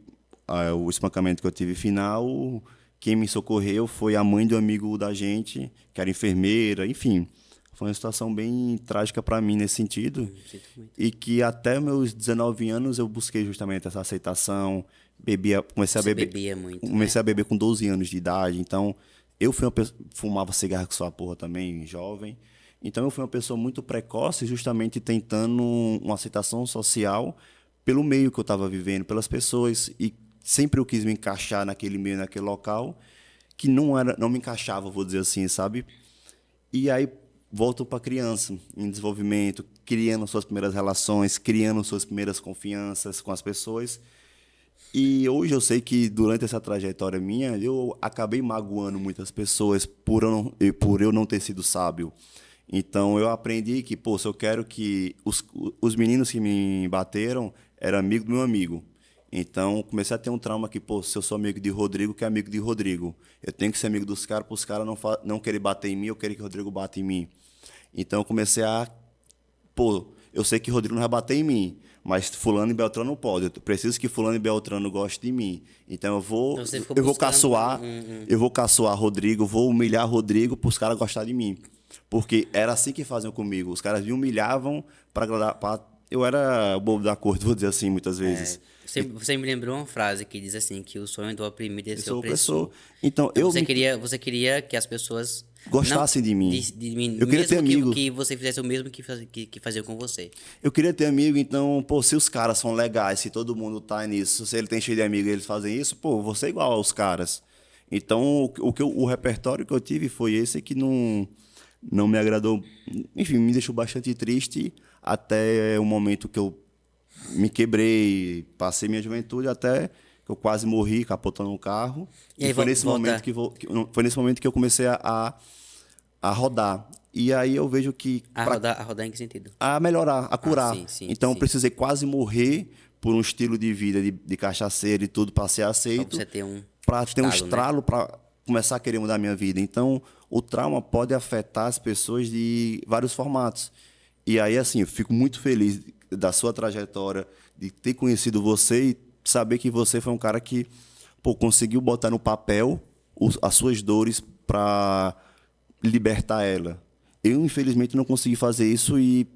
o espancamento que eu tive final, quem me socorreu foi a mãe do amigo da gente, que era enfermeira, enfim. Foi uma situação bem trágica para mim nesse sentido. Sinto muito. E que até meus 19 anos eu busquei justamente essa aceitação, Você bebia muito, né? comecei a beber com 12 anos de idade, então eu fui fumava cigarro com sua porra também, jovem. Então eu fui uma pessoa muito precoce, justamente tentando uma aceitação social pelo meio que eu estava vivendo, pelas pessoas, e sempre eu quis me encaixar naquele meio, naquele local que não me encaixava, vou dizer assim, sabe? E aí volto para a criança em desenvolvimento, criando suas primeiras relações, criando suas primeiras confianças com as pessoas. E hoje eu sei que durante essa trajetória minha, eu acabei magoando muitas pessoas por eu não ter sido sábio. Então eu aprendi que, pô, se eu quero que os meninos que me bateram eram amigo do meu amigo. Então comecei a ter um trauma que, pô, se eu sou amigo de Rodrigo, que é amigo de Rodrigo. Eu tenho que ser amigo dos caras para os caras não querer bater em mim, eu querer que o Rodrigo bata em mim. Então eu comecei a, pô, eu sei que Rodrigo não vai bater em mim, mas fulano e Beltrano não pode. Eu preciso que fulano e Beltrano gostem de mim. Então eu vou, Então você ficou eu vou buscando caçoar, eu vou caçoar Rodrigo, vou humilhar Rodrigo para os caras gostarem de mim. Porque era assim que faziam comigo. Os caras me humilhavam para agradar, eu era o bobo da corte, vou dizer assim, muitas vezes. Você me lembrou uma frase que diz assim, que o sonho do oprimido é Eu ser sou opressor. opressor. Então Então eu me você queria que as pessoas não gostassem de mim. mim, Eu queria ter mesmo amigo. que você fizesse o mesmo que faziam com você. Eu queria ter amigo, então, pô, se os caras são legais, se todo mundo tá nisso, se ele tem cheio de amigos e eles fazem isso, pô, você é igual aos caras. Então, o repertório que eu tive foi esse que não me agradou. Enfim, me deixou bastante triste até o momento que eu me quebrei, passei minha juventude até que eu quase morri capotando um carro. E E aí foi nesse momento volta foi nesse momento que eu comecei a rodar. E aí eu vejo que a rodar em que sentido? a melhorar, a curar. Sim, sim, Então eu sim. precisei quase morrer por um estilo de vida de cachaceiro e tudo para ser Pra aceito, você ter um para ter um estalo, né? estralo para começar a querer mudar a minha vida. Então o trauma pode afetar as pessoas de vários formatos. E aí assim, eu fico muito feliz da sua trajetória, de ter conhecido você e saber que você foi um cara que, pô, conseguiu botar no papel as suas dores para libertar ela. Eu, infelizmente, não consegui fazer isso e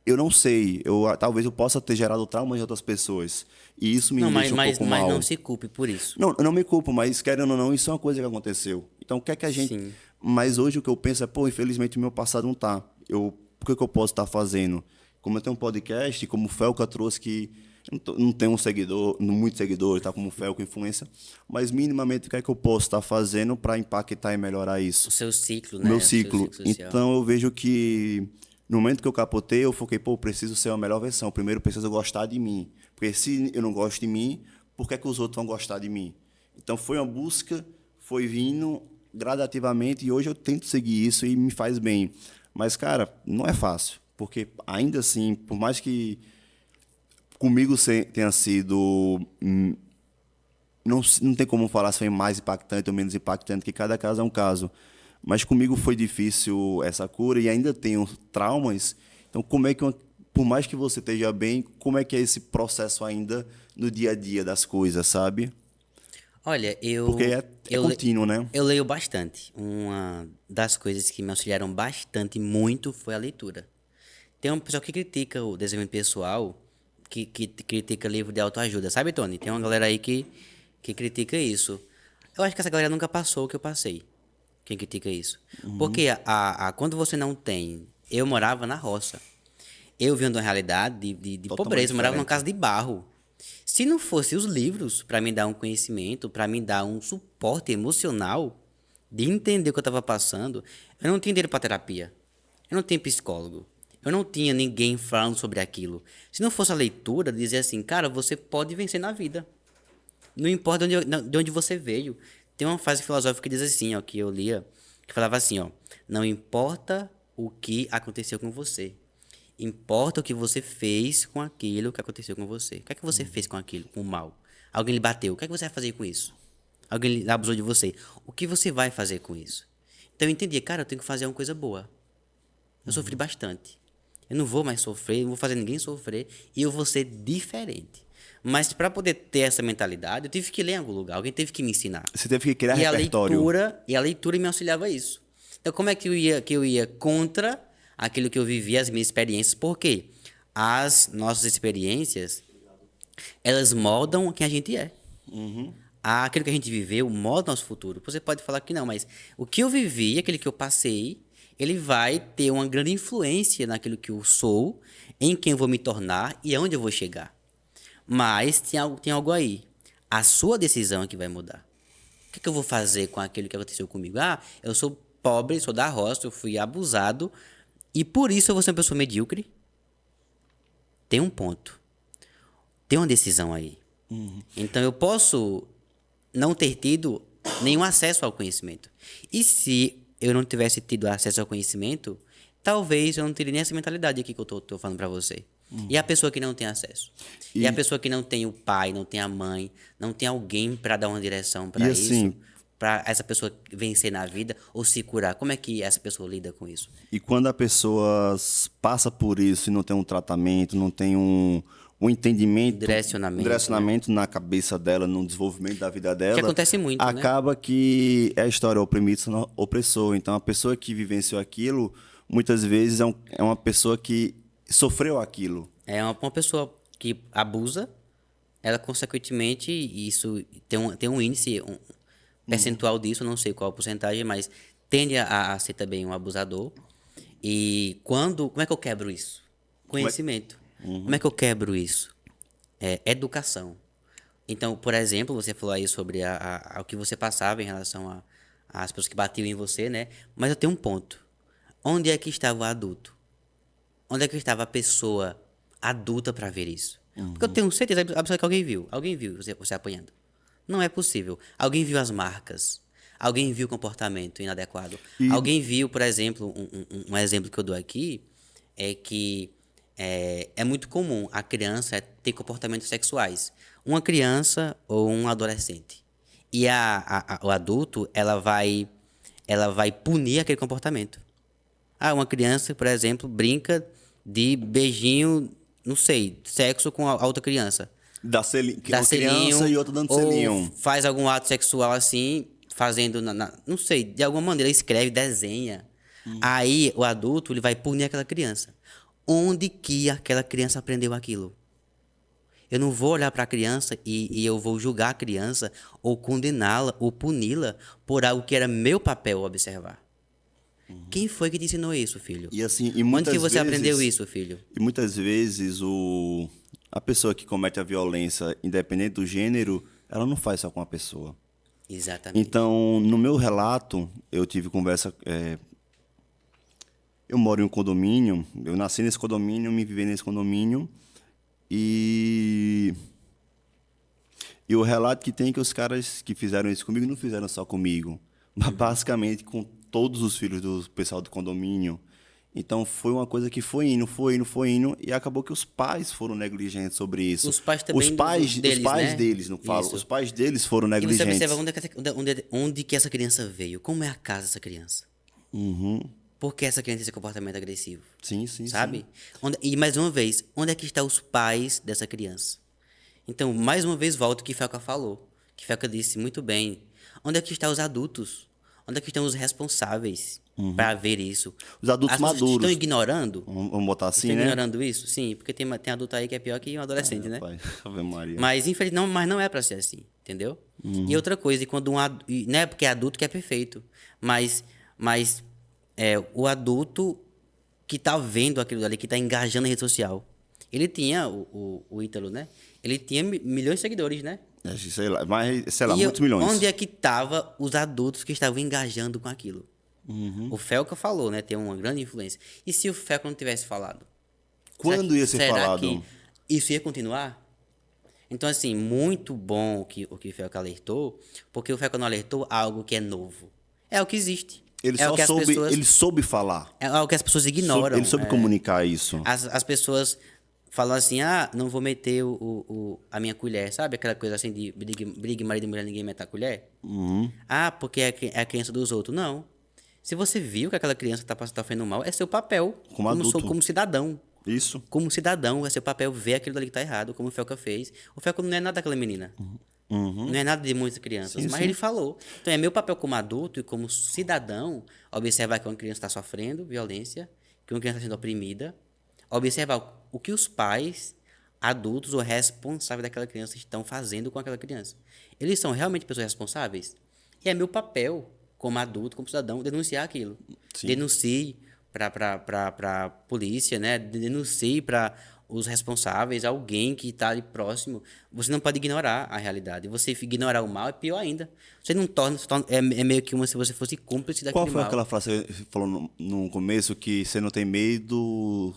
eu não sei. Talvez eu possa ter gerado trauma em outras pessoas. E isso me Não, deixa um pouco mas mal. não se culpe por isso. Não, eu não me culpo, mas querendo ou não, isso é uma coisa que aconteceu. Então, o que é que a gente. Sim. Mas hoje o que eu penso é, pô, infelizmente o meu passado não tá. O que eu posso estar fazendo? Como eu tenho um podcast, como o Felca trouxe que. Eu não tenho um seguidor, muito seguidor, tá como o Felca influência, mas minimamente o que é que eu posso estar fazendo para impactar e melhorar isso? O seu ciclo, O né? meu O seu ciclo. ciclo social. Então eu vejo que no momento que eu capotei, eu foquei, pô, eu preciso ser a melhor versão. Primeiro eu preciso gostar de mim. Porque se eu não gosto de mim, por que é que os outros vão gostar de mim? Então foi uma busca, foi vindo gradativamente e hoje eu tento seguir isso e me faz bem. Mas, cara, não é fácil. Porque ainda assim, por mais que comigo tenha sido. Não tem como falar se foi mais impactante ou menos impactante, que cada caso é um caso. Mas comigo foi difícil essa cura e ainda tenho traumas. Então, como é que, por mais que você esteja bem, como é que é esse processo ainda no dia a dia das coisas, sabe? Olha, Porque é eu, le- contínuo, né? eu leio bastante. Uma das coisas que me auxiliaram bastante, muito, foi a leitura. Tem um pessoal que critica o desenvolvimento pessoal, que critica livro de autoajuda. Sabe, Tony? Tem uma galera aí que critica isso. Eu acho que essa galera nunca passou o que eu passei. Quem critica isso. Porque quando você não tem... Eu morava na roça. Eu vim de uma realidade de Totalmente pobreza. Eu morava numa diferente. casa de barro. Se não fosse os livros para me dar um conhecimento, para me dar um suporte emocional de entender o que eu estava passando, eu não tinha dinheiro para terapia. Eu não tinha psicólogo. Eu não tinha ninguém falando sobre aquilo. Se não fosse a leitura, dizer assim, cara, você pode vencer na vida. Não importa de onde você veio. Tem uma frase filosófica que diz assim, ó, que eu lia, que falava assim, ó, não importa o que aconteceu com você. Importa o que você fez com aquilo que aconteceu com você. O que é que você fez com aquilo, com o mal? Alguém lhe bateu. O que é que você vai fazer com isso? Alguém abusou de você. O que você vai fazer com isso? Então eu entendi, cara, eu tenho que fazer uma coisa boa. Eu sofri bastante. Eu não vou mais sofrer, não vou fazer ninguém sofrer e eu vou ser diferente. Mas para poder ter essa mentalidade, eu tive que ler em algum lugar, alguém teve que me ensinar. Você teve que criar E repertório. a leitura me auxiliava a isso. Então, como é que eu ia contra aquilo que eu vivia, as minhas experiências? Por quê? As nossas experiências, elas moldam quem a gente é. Aquilo que a gente viveu molda nosso futuro. Você pode falar que não, mas o que eu vivi, aquele que eu passei, ele vai ter uma grande influência naquilo que eu sou, em quem eu vou me tornar e aonde eu vou chegar. Mas tem algo aí. A sua decisão é que vai mudar. O que eu vou fazer com aquilo que aconteceu comigo? Ah, eu sou pobre, sou da roça, eu fui abusado e por isso eu vou ser uma pessoa medíocre. Tem um ponto. Tem uma decisão aí. Então eu posso não ter tido nenhum acesso ao conhecimento. E se eu não tivesse tido acesso ao conhecimento, talvez eu não teria nem essa mentalidade aqui que eu tô falando pra você. E a pessoa que não tem acesso? E a pessoa que não tem o pai, não tem a mãe, não tem alguém para dar uma direção E para assim, isso? para essa pessoa vencer na vida ou se curar? Como é que essa pessoa lida com isso? E quando a pessoa passa por isso e não tem um tratamento, não tem um entendimento, Direcionamento, na cabeça dela, no desenvolvimento da vida dela, Que acontece muito, né? acaba que é a história oprimido no opressor. Então, a pessoa que vivenciou aquilo, muitas vezes é uma pessoa que sofreu aquilo. É uma pessoa que abusa, ela consequentemente, isso tem um índice, um percentual disso, não sei qual a porcentagem, mas tende a ser também um abusador. E como é que eu quebro isso? Conhecimento. Como é que eu quebro isso? Educação. Então, por exemplo, você falou aí sobre o que você passava em relação às pessoas que batiam em você, né? Mas eu tenho um ponto. Onde é que estava o adulto? Onde é que estava a pessoa adulta para ver isso? Porque eu tenho certeza absoluta que alguém viu. Alguém viu você apanhando. Não é possível. Alguém viu as marcas. Alguém viu o comportamento inadequado. Alguém viu, por exemplo, um exemplo que eu dou aqui, é que é muito comum a criança ter comportamentos sexuais. Uma criança ou um adolescente. E o adulto, ela vai punir aquele comportamento. Uma criança, por exemplo, brinca de beijinho, não sei, sexo com a outra criança. Dá Dá uma selinho, criança e outra dando ou selinho. faz algum ato sexual assim, fazendo, não sei, de alguma maneira escreve, desenha. Aí o adulto ele vai punir aquela criança. Onde que aquela criança aprendeu aquilo? Eu não vou olhar para a criança e eu vou julgar a criança ou condená-la ou puni-la por algo que era meu papel observar. Quem foi que te ensinou isso, filho? E assim, Onde que você aprendeu isso, filho? E muitas vezes a pessoa que comete a violência, independente do gênero, ela não faz só com a pessoa. Exatamente. Então, no meu relato, eu tive conversa. Eu moro em um condomínio, eu nasci nesse condomínio, me vivi nesse condomínio. E o relato que tem é que os caras que fizeram isso comigo não fizeram só comigo, mas basicamente com todos os filhos do pessoal do condomínio. Então foi uma coisa que foi indo, e acabou que os pais foram negligentes sobre isso. Os pais também os pais né? deles, não falo, Isso. os pais deles foram E você negligentes. observa onde que essa criança veio. Como é a casa dessa criança? Por que essa criança tem esse comportamento agressivo? Sim, sim, sabe? sim. E mais uma vez, onde é que estão os pais dessa criança? Então, mais uma vez, volto ao que Felca falou. Que Felca disse muito bem. Onde é que estão os adultos? Onde é que estão os responsáveis para ver isso? Os adultos As pessoas maduros. estão ignorando? Vamos botar assim, Estão né? ignorando isso? Sim, porque tem adulto aí que é pior que um adolescente, né? Pai, Ave Maria. Mas, infelizmente, mas não é para ser assim, entendeu? E outra coisa, quando não é porque é adulto que é perfeito, mas o adulto que tá vendo aquilo ali, que tá engajando na rede social. Ele tinha, o Ítalo, né? Ele tinha milhões de seguidores, né? Sei lá, muitos E milhões. onde é que estavam os adultos que estavam engajando com aquilo? O Felca falou, né? Tem uma grande influência. E se o Felca não tivesse falado? Quando ia ser será falado? que isso ia continuar? Então, assim, muito bom o que o Felca alertou, porque o Felca não alertou algo que é novo. É o que existe. Ele é só o que ele soube falar. É algo que as pessoas ignoram. Ele soube comunicar isso. As pessoas falam assim, não vou meter a minha colher, sabe? Aquela coisa assim de briga marido e mulher, ninguém mete a colher. Porque é a criança dos outros. Não. Se você viu que aquela criança está sofrendo mal, é seu papel Como adulto. como cidadão. Isso. Como cidadão, é seu papel ver aquilo ali que tá errado, como o Felca fez. O Felca não é nada daquela menina. Não é nada de muitas crianças, mas ele falou. Então é meu papel como adulto e como cidadão observar que uma criança está sofrendo violência, que uma criança está sendo oprimida, observar o que os pais, adultos ou responsáveis daquela criança estão fazendo com aquela criança. Eles são realmente pessoas responsáveis? E é meu papel como adulto, como cidadão, denunciar aquilo. Sim. Denuncie para a polícia, né? Denuncie para os responsáveis, alguém que está ali próximo. Você não pode ignorar a realidade. Você ignorar o mal é pior ainda. Você não é meio que como se você fosse cúmplice daquele mal. Qual foi aquela frase que você falou no começo, que você não tem medo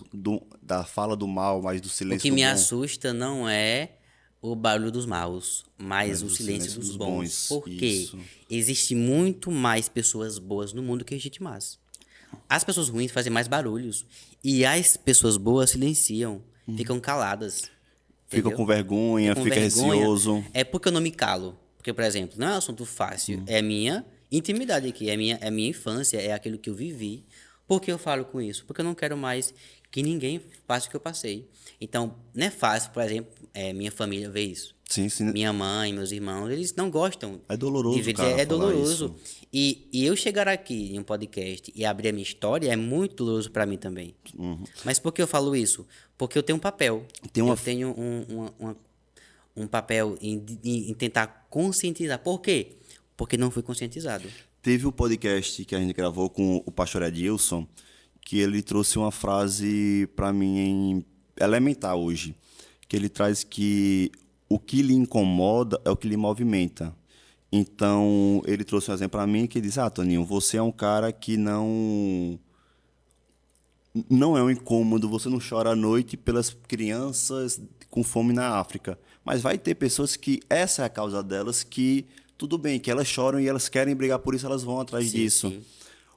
da fala do mal, mas do silêncio do bom? O que me assusta não é o barulho dos maus, mas o silêncio dos bons. Porque existe muito mais pessoas boas no mundo que gente más. As pessoas ruins fazem mais barulhos. E as pessoas boas silenciam. Ficam caladas. Fica com vergonha, fica receoso. É porque eu não me calo. Porque, por exemplo, não é um assunto fácil, é minha intimidade aqui, é minha infância, é aquilo que eu vivi. Por que eu falo com isso? Porque eu não quero mais que ninguém passe o que eu passei. Então, não é fácil, por exemplo, minha família ver isso. Sim, sim. Minha mãe, meus irmãos, eles não gostam É doloroso, de ver. cara, É falar doloroso. isso. E eu chegar aqui em um podcast e abrir a minha história é muito doloroso para mim também. Mas por que eu falo isso? Porque eu tenho um papel. Tem uma Eu tenho um papel em tentar conscientizar. Por quê? Porque não fui conscientizado. Teve um podcast que a gente gravou com o pastor Edilson, que ele trouxe uma frase para mim elementar hoje, que ele traz que o que lhe incomoda é o que lhe movimenta. Então, ele trouxe um exemplo para mim que diz: Toninho, você é um cara que não é um incômodo, você não chora à noite pelas crianças com fome na África. Mas vai ter pessoas que essa é a causa delas, que tudo bem, que elas choram e elas querem brigar por isso, elas vão atrás disso. Sim.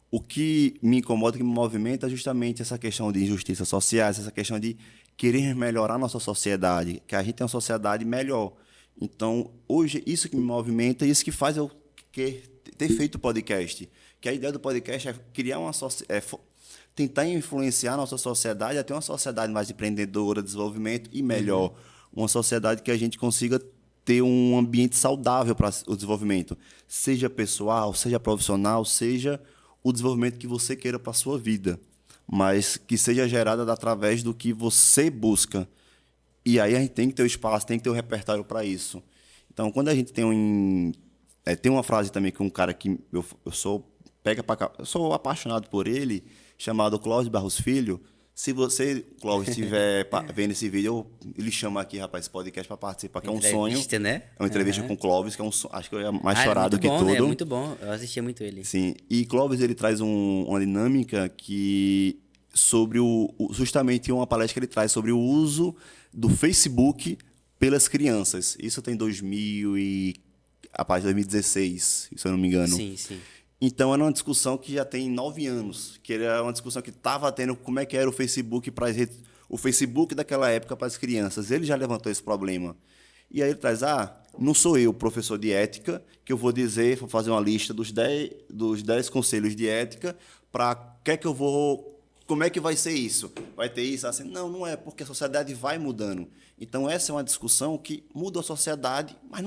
O que me incomoda, que me movimenta, é justamente essa questão de injustiças sociais, essa questão de querer melhorar a nossa sociedade, que a gente tem uma sociedade melhor. Então, hoje, isso que me movimenta e isso que faz eu ter feito o podcast. Que a ideia do podcast é criar uma tentar influenciar a nossa sociedade a ter uma sociedade mais empreendedora, desenvolvimento e melhor. Uma sociedade que a gente consiga ter um ambiente saudável para o desenvolvimento, seja pessoal, seja profissional, seja o desenvolvimento que você queira para a sua vida, mas que seja gerada através do que você busca. E aí a gente tem que ter o espaço, tem que ter o repertório para isso. Então, quando a gente tem uma frase também que um cara que eu sou eu sou apaixonado por ele, chamado Clóvis Barros Filho. Se você, Clóvis, estiver vendo esse vídeo, ele chama aqui, rapaz, esse podcast para participar, que é um sonho. Entrevista, né? É uma entrevista com o Clóvis, que é acho que é mais É chorado muito que bom, tudo. né? É muito bom. Eu assistia muito ele. Sim. E Clóvis, ele traz uma dinâmica que sobre justamente uma palestra que ele traz sobre o uso do Facebook pelas crianças. Isso tem 2016, se eu não me engano. Sim, sim. Então, era uma discussão que já tem 9 anos, que era uma discussão que estava tendo como é que era o Facebook o Facebook daquela época para as crianças. Ele já levantou esse problema. E aí ele traz, não sou eu, professor de ética, que eu vou fazer uma lista dos 10 conselhos de ética para como é que vai ser isso? Vai ter isso? Assim, não é, porque a sociedade vai mudando. Então, essa é uma discussão que muda a sociedade, mas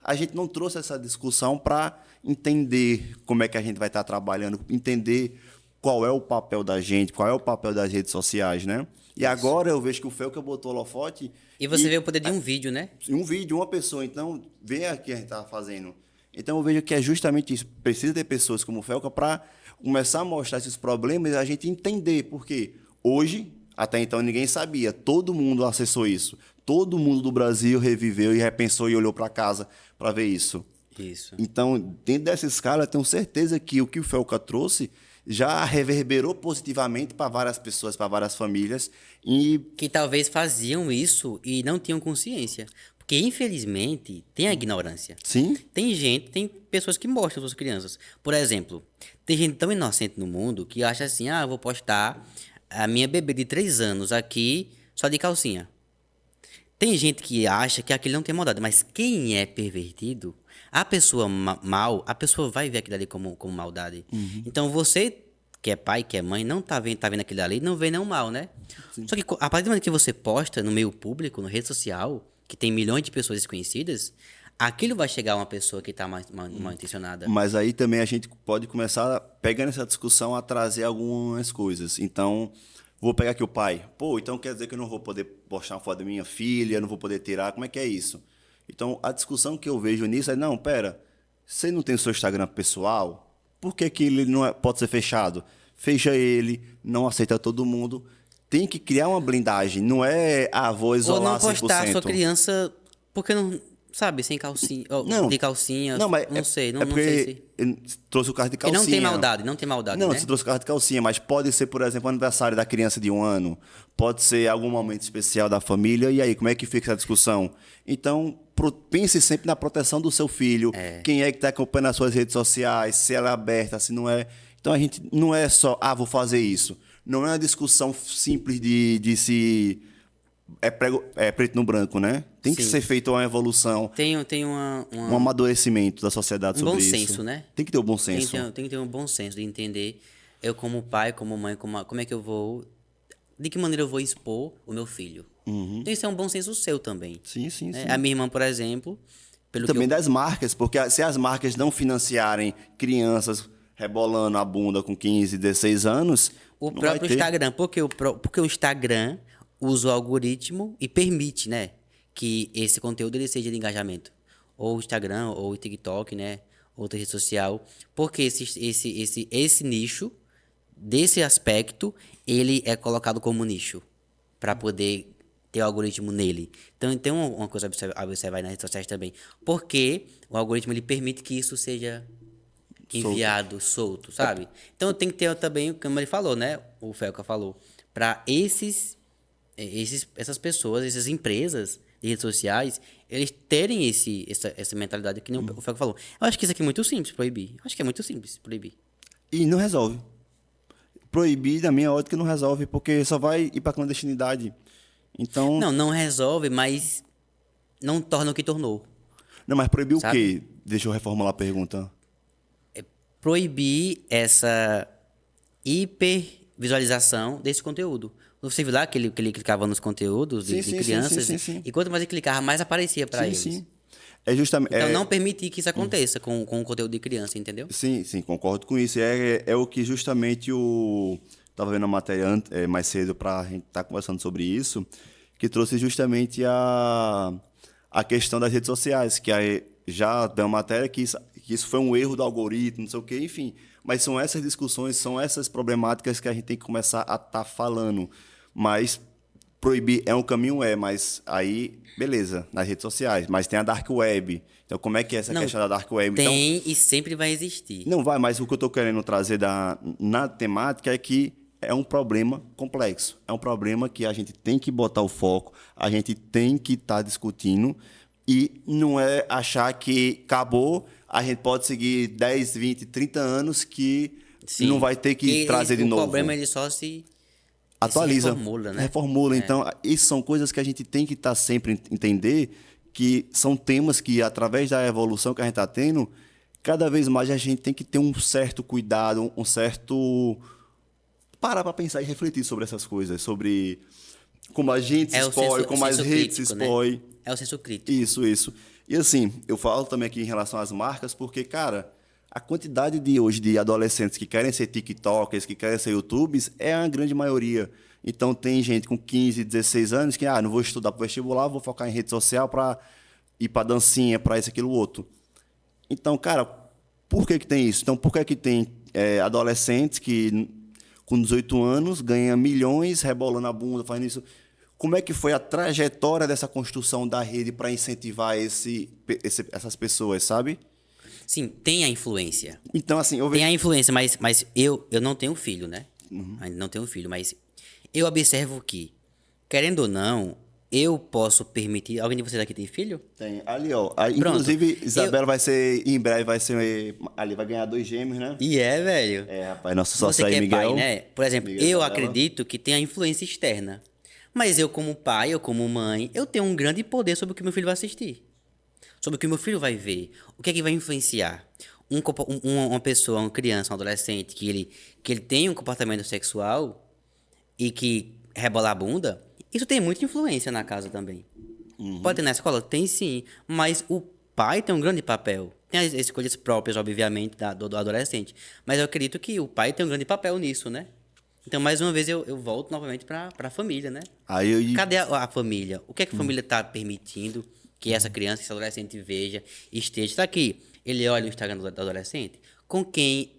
a gente não trouxe essa discussão para entender como é que a gente vai estar trabalhando, entender qual é o papel da gente, qual é o papel das redes sociais, né? E agora eu vejo que o Felca botou o holofote... E você vê o poder de um vídeo, né? Um vídeo, uma pessoa. Então, vem aqui a gente está fazendo. Então, eu vejo que é justamente isso. Precisa ter pessoas como o Felca para começar a mostrar esses problemas e a gente entender. Porque hoje, até então, ninguém sabia. Todo mundo acessou isso. Todo mundo do Brasil reviveu e repensou e olhou para casa para ver isso. Isso. Então, dentro dessa escala, eu tenho certeza que o Felca trouxe já reverberou positivamente para várias pessoas, para várias famílias. E Que talvez faziam isso e não tinham consciência. Porque, infelizmente, tem a ignorância. sim, Tem pessoas que mostram suas crianças. Por exemplo, tem gente tão inocente no mundo que acha assim, eu vou postar a minha bebê de 3 anos aqui só de calcinha. Tem gente que acha que aquilo não tem maldade, mas quem é pervertido, a pessoa mal, a pessoa vai ver aquilo ali como maldade. Então você, que é pai, que é mãe, não tá vendo aquilo ali, não vê nenhum mal, né? Só que a partir do momento que você posta no meio público, na rede social, que tem milhões de pessoas desconhecidas, aquilo vai chegar a uma pessoa que está mal intencionada. mas aí também a gente pode começar, pegando essa discussão, a trazer algumas coisas. Então, vou pegar aqui o pai. Então quer dizer que eu não vou poder postar uma foto da minha filha, não vou poder tirar, como é que é isso? Então, a discussão que eu vejo nisso é, não, pera, você não tem o seu Instagram pessoal? Por que ele não pode ser fechado? Fecha ele, não aceita todo mundo. Tem que criar uma blindagem, não é, vou isolar 100%. Ou não postar a sua criança, porque não, sabe, sem calcinha, Não. de calcinha, Não, mas não sei, não é porque sei se... ele trouxe o carro de E calcinha. não tem maldade, Não, né? você trouxe o carro de calcinha, mas pode ser, por exemplo, o aniversário da criança de 1 ano, pode ser algum momento especial da família, e aí, como é que fica essa discussão? Então, pense sempre na proteção do seu filho, quem é que está acompanhando as suas redes sociais, se ela é aberta, se não é. Então, a gente não é só, vou fazer isso. Não é uma discussão simples de se é preto no branco, né? Tem que Sim. ser feita uma evolução, Tem um amadurecimento da sociedade um sobre bom isso. senso, né? Tem que ter o bom Tem que senso. ter, tem que ter um bom senso de entender eu como pai, como mãe, como é que eu vou... De que maneira eu vou expor o meu filho. Então isso é um bom senso seu também. Sim, sim, Né? sim. A minha irmã, por exemplo, pelo que Também eu... das marcas, porque se as marcas não financiarem crianças rebolando a bunda com 15, 16 anos, O não vai próprio ter. Instagram, porque o Instagram usa o algoritmo e permite, né, que esse conteúdo ele seja de engajamento. Ou o Instagram, ou o TikTok, né, outra rede social. Porque esse nicho, desse aspecto, ele é colocado como nicho, para poder ter o algoritmo nele. Então, tem uma coisa a observar nas redes sociais também. Porque o algoritmo ele permite que isso seja Solto. enviado, solto, sabe? Então tem que ter também, como ele falou, né? O Felca falou, para essas pessoas, essas empresas de redes sociais, eles terem essa mentalidade que nem o Felca falou. Eu acho que isso aqui é muito simples, proibir. Eu acho que é muito simples, proibir. E não resolve. Proibir, na minha ótica, não resolve, porque só vai ir para clandestinidade. Então, Não, não resolve, mas não torna o que tornou, não, mas proibir o sabe? quê? Deixa eu reformular a pergunta. Proibir essa hipervisualização desse conteúdo. Você viu lá que ele clicava nos conteúdos Sim, de sim, sim, crianças, sim, sim, sim. e quanto mais ele clicava, mais aparecia para Sim, eles. sim. É justamente. Então, não permitir que isso aconteça com o conteúdo de criança, entendeu? Sim, sim, concordo com isso. É o que justamente o. Estava vendo a matéria mais cedo para a gente estar conversando sobre isso, que trouxe justamente a questão das redes sociais, que aí já deu uma matéria que isso foi um erro do algoritmo, não sei o quê, enfim. Mas são essas discussões, são essas problemáticas que a gente tem que começar a estar falando. Mas proibir é um caminho, mas aí, beleza, nas redes sociais. Mas tem a Dark Web. Então, como é que é essa Não, questão da Dark Web? Então, tem e sempre vai existir. não vai, mas o que eu estou querendo trazer na temática é que é um problema complexo. É um problema que a gente tem que botar o foco, a gente tem que estar discutindo e não é achar que acabou, a gente pode seguir 10, 20, 30 anos que Sim. não vai ter que trazer de o novo. problema ele só se Atualiza, reformula, né? reformula. Então, isso são coisas que a gente tem que estar sempre entender que são temas que, através da evolução que a gente está tendo, cada vez mais a gente tem que ter um certo cuidado, um certo parar para pensar e refletir sobre essas coisas, sobre como a gente se É expõe, como as senso redes se crítico, né? expõem. É o senso crítico. Isso. E assim, eu falo também aqui em relação às marcas, porque, cara, a quantidade de hoje de adolescentes que querem ser TikTokers, que querem ser YouTubers, é a grande maioria. Então tem gente com 15, 16 anos que, não vou estudar para vestibular, vou focar em rede social para ir para dancinha, para isso, aquilo, outro. Então, cara, por que tem isso? Então, por que tem adolescentes que com 18 anos ganham milhões rebolando a bunda, fazendo isso? Como é que foi a trajetória dessa construção da rede para incentivar essas pessoas, sabe? Sim, tem a influência. Então, assim, eu Tem vejo... a influência, mas eu não tenho filho, né? Ainda não tenho filho, mas eu observo que, querendo ou não, eu posso permitir. Alguém de vocês aqui tem filho? Tem. Ali, ó. Inclusive, Isabela vai ser, em breve, ali vai ganhar 2 gêmeos, né? E é, velho. É, rapaz, nosso Você sócio que aí, é Miguel. pai, né? Por exemplo, Miguel eu Isabela. acredito que tem a influência externa. Mas eu, como pai, eu, como mãe, eu tenho um grande poder sobre o que meu filho vai assistir. Sobre o que meu filho vai ver. O que é que vai influenciar? Uma pessoa, uma criança, um adolescente, que ele tem um comportamento sexual e que rebola a bunda, isso tem muita influência na casa também. Pode ter na escola? Tem sim. Mas o pai tem um grande papel. Tem as escolhas próprias, obviamente, do adolescente. Mas eu acredito que o pai tem um grande papel nisso, né? Então, mais uma vez, eu volto novamente para a família, né? Aí eu... Cadê a família? O que é que a família está permitindo que essa criança, esse adolescente veja, esteja? Está aqui. Ele olha o Instagram do adolescente. Com quem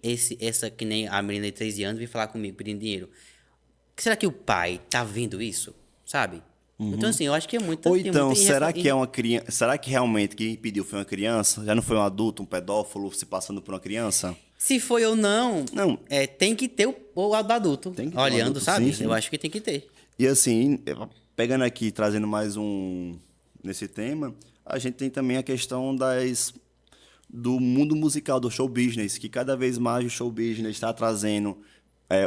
que nem a menina de 13 anos, veio falar comigo pedindo dinheiro? Será que o pai tá vendo isso? Sabe? Então, assim, eu acho que é muito... Ou tem então, muita será que é uma criança? Será que realmente quem pediu foi uma criança? Já não foi um adulto, um pedófilo se passando por uma criança? Se foi ou não, Não. tem que ter o adulto Tem que ter um olhando, adulto, sabe? sim, sim. Eu acho que tem que ter. E assim, pegando aqui, trazendo mais um nesse tema, a gente tem também a questão do mundo musical, do show business, que cada vez mais o show business está trazendo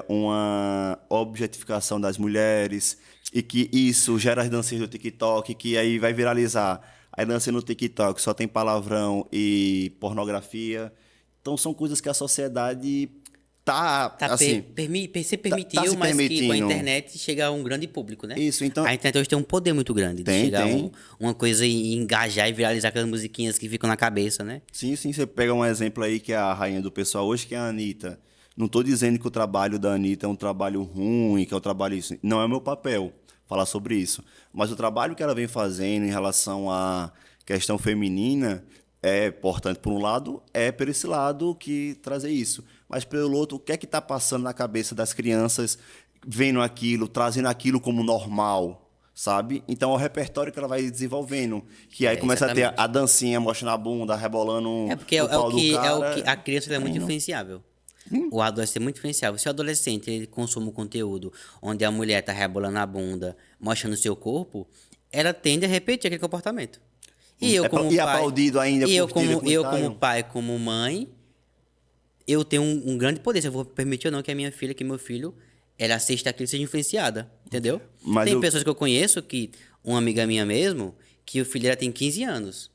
uma objetificação das mulheres e que isso gera as dancinhas do TikTok, que aí vai viralizar. Aí dança no TikTok só tem palavrão e pornografia. Então são coisas que a sociedade tá assim, Se tá permitiu, se mas que com a permitindo. internet chega a um grande público, né? Isso, então A internet hoje tem um poder muito grande de tem, chegar a tem. uma coisa e engajar e viralizar aquelas musiquinhas que ficam na cabeça, né? Sim, sim, você pega um exemplo aí que é a rainha do pessoal hoje, que é a Anitta. Não estou dizendo que o trabalho da Anitta é um trabalho ruim, que é um trabalho isso. Não é o meu papel falar sobre isso. Mas o trabalho que ela vem fazendo em relação à questão feminina é importante por um lado, é por esse lado que trazer isso. Mas pelo outro, o que é que está passando na cabeça das crianças vendo aquilo, trazendo aquilo como normal? Sabe? Então é o repertório que ela vai desenvolvendo. Que aí começa a ter Exatamente. a dancinha mostrando a bunda, rebolando É porque o pau do é o cara. que a criança ela é muito influenciável. O adolescente é muito influenciável. Se o adolescente ele consome um conteúdo onde a mulher tá rebolando a bunda, mostrando o seu corpo, ela tende a repetir aquele comportamento. E eu como E pai, aplaudido ainda, e curtido, eu como comentário. pai, como mãe, eu tenho um grande poder. Se eu vou permitir ou não que a minha filha, que meu filho, ela assista aquilo e seja influenciada, entendeu? Mas Tem eu, pessoas que eu conheço que, uma amiga minha mesmo, que o filho dela tem 15 anos.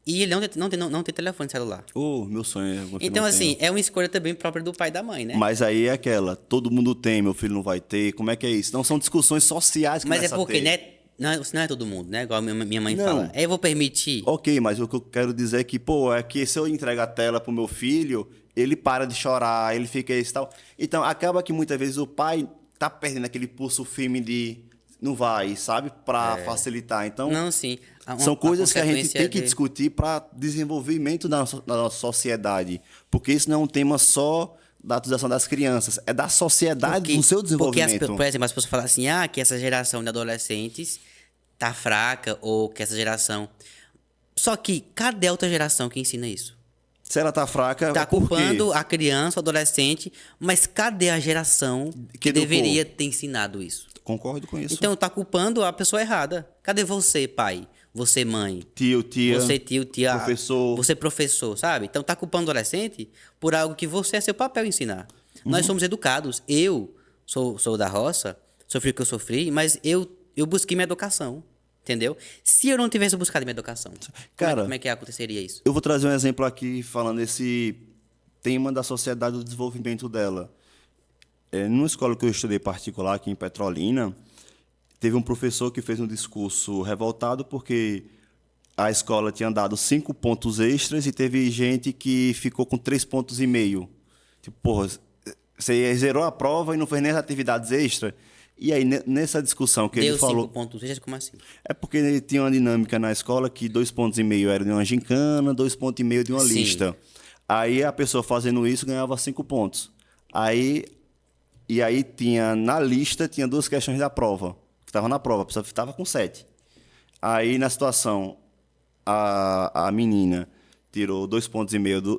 E ele não tem telefone celular. meu sonho é meu filho Então, não assim, tenha. é uma escolha também própria do pai e da mãe, né? Mas aí é aquela, todo mundo tem, meu filho não vai ter, como é que é isso? Não são discussões sociais que Mas é começam a porque, ter. né? Não é todo mundo, né? Igual a minha mãe fala. Não, Eu vou permitir. ok, mas o que eu quero dizer é que, pô, é que se eu entrego a tela pro meu filho, ele para de chorar, ele fica isso e tal. Então, acaba que muitas vezes o pai tá perdendo aquele pulso firme de não vai, sabe? Pra facilitar. Então, Não, sim. são A coisas que a gente tem que consequência discutir para desenvolvimento da nossa sociedade. Porque isso não é um tema só da atualização das crianças, é da sociedade no seu porque desenvolvimento. por exemplo, as pessoas falam assim, que essa geração de adolescentes tá fraca, ou que essa geração. Só que, cadê a outra geração que ensina isso? Se ela tá fraca, Tá é por quê? culpando a criança, o adolescente, mas cadê a geração que educou? deveria ter ensinado isso? Concordo com isso. Então, tá culpando a pessoa errada. Cadê você, pai? Você, mãe? Tio, tia, Você, tio, tia, professor. você, professor, sabe? Então, tá culpando o adolescente por algo que você é seu papel ensinar. Nós somos educados. Eu sou da roça, sofri o que eu sofri, mas eu busquei minha educação, entendeu? Se eu não tivesse buscado minha educação, Cara, como é que aconteceria isso? eu vou trazer um exemplo aqui falando esse tema da sociedade do desenvolvimento dela. Numa escola que eu estudei particular aqui em Petrolina, teve um professor que fez um discurso revoltado porque a escola tinha dado 5 pontos extras e teve gente que ficou com 3,5 pontos. Tipo, porra, você zerou a prova e não fez nem as atividades extras? E aí, nessa discussão que Deu ele falou... 5 pontos, como assim? É porque tinha uma dinâmica na escola que 2,5 pontos era de uma gincana, 2,5 pontos de uma Sim. lista. Aí a pessoa fazendo isso ganhava 5 pontos. E aí tinha na lista, tinha 2 questões da prova, que estavam na prova, a pessoa estava com 7. Aí na situação, a menina tirou 2,5 pontos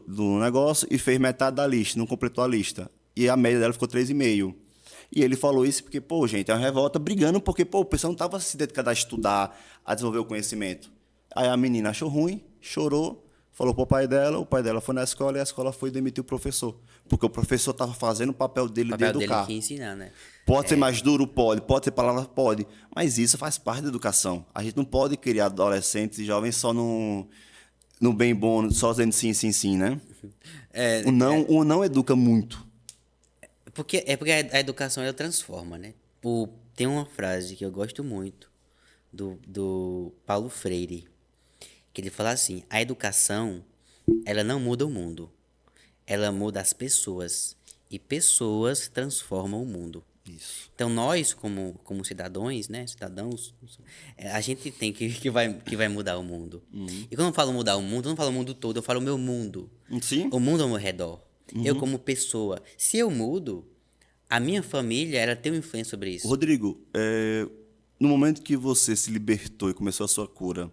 do negócio e fez metade da lista, não completou a lista. E a média dela ficou 3,5. E ele falou isso porque, pô, gente, é uma revolta brigando porque, pô, o pessoal não estava se dedicando a estudar, a desenvolver o conhecimento. Aí a menina achou ruim, chorou, falou pro pai dela, o pai dela foi na escola e a escola foi demitir o professor. Porque o professor estava fazendo o papel dele O de papel educar. dele que ensinar, né? Pode ser mais duro? Pode ser palavra? Pode. Mas isso faz parte da educação. A gente não pode criar adolescentes e jovens só no bem bom, só dizendo sim, sim, sim, né? O não educa muito. Porque a educação ela transforma, né? Tem uma frase que eu gosto muito do Paulo Freire, que ele fala assim: a educação, ela não muda o mundo, ela muda as pessoas, e pessoas transformam o mundo. Isso. Então nós, como cidadãos, né, a gente tem que vai mudar o mundo. E quando eu falo mudar o mundo, eu não falo o mundo todo, eu falo o meu mundo. Sim? O mundo ao meu redor. Eu como pessoa. Se eu mudo, a minha família, ela tem uma influência sobre isso. Rodrigo, no momento que você se libertou e começou a sua cura,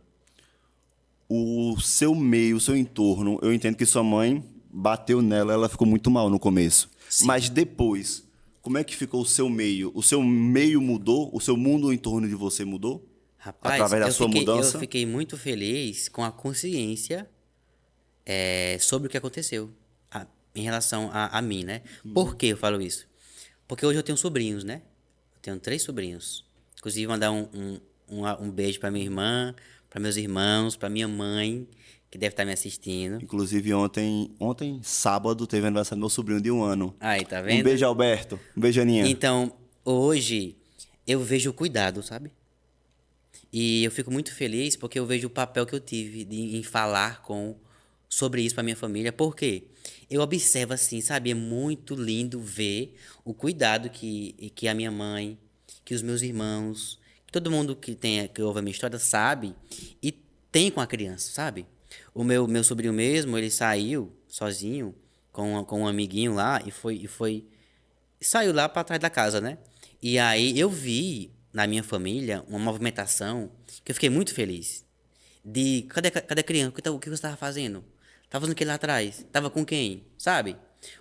o seu meio, o seu entorno, eu entendo que sua mãe bateu nela, ela ficou muito mal no começo. Sim. Mas depois, como é que ficou o seu meio? O seu meio mudou? O seu mundo em torno de você mudou? Rapaz, Através da sua mudança? eu fiquei muito feliz com a consciência sobre o que aconteceu em relação a mim, né? Por que eu falo isso? Porque hoje eu tenho sobrinhos, né? Eu tenho 3 sobrinhos. Inclusive, mandar um beijo pra minha irmã, para meus irmãos, pra minha mãe, que deve estar me assistindo. Inclusive, ontem, sábado, teve aniversário do meu sobrinho de 1 ano. Aí, tá Um vendo? beijo, Alberto. Um beijo, Aninha. Então, hoje, eu vejo o cuidado, sabe? E eu fico muito feliz porque eu vejo o papel que eu tive em falar sobre isso para minha família. Por quê? Eu observo assim, sabe? É muito lindo ver o cuidado que a minha mãe, que os meus irmãos, que todo mundo que ouve a minha história sabe e tem com a criança, sabe? O meu sobrinho mesmo, ele saiu sozinho com um amiguinho lá saiu lá para trás da casa, né? E aí eu vi na minha família uma movimentação que eu fiquei muito feliz. Cadê a criança? O que você estava fazendo? Tava fazendo o que lá atrás? Tava com quem? Sabe?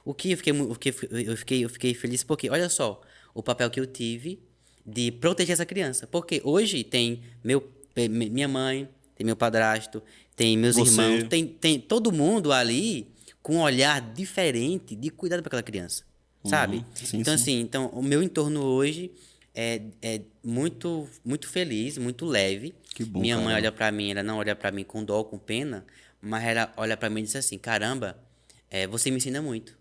O que eu fiquei feliz porque, olha só, o papel que eu tive de proteger essa criança. Porque hoje tem minha mãe, tem meu padrasto, tem meus irmãos, Você. tem todo mundo ali com um olhar diferente de cuidado para aquela criança, sabe? Sim, Então, sim. assim, o meu entorno hoje é muito, muito feliz, muito leve. Que bom, Minha mãe cara. olha pra mim, ela não olha pra mim com dó ou com pena, mas ela olha pra mim e diz assim: caramba, você me ensina muito.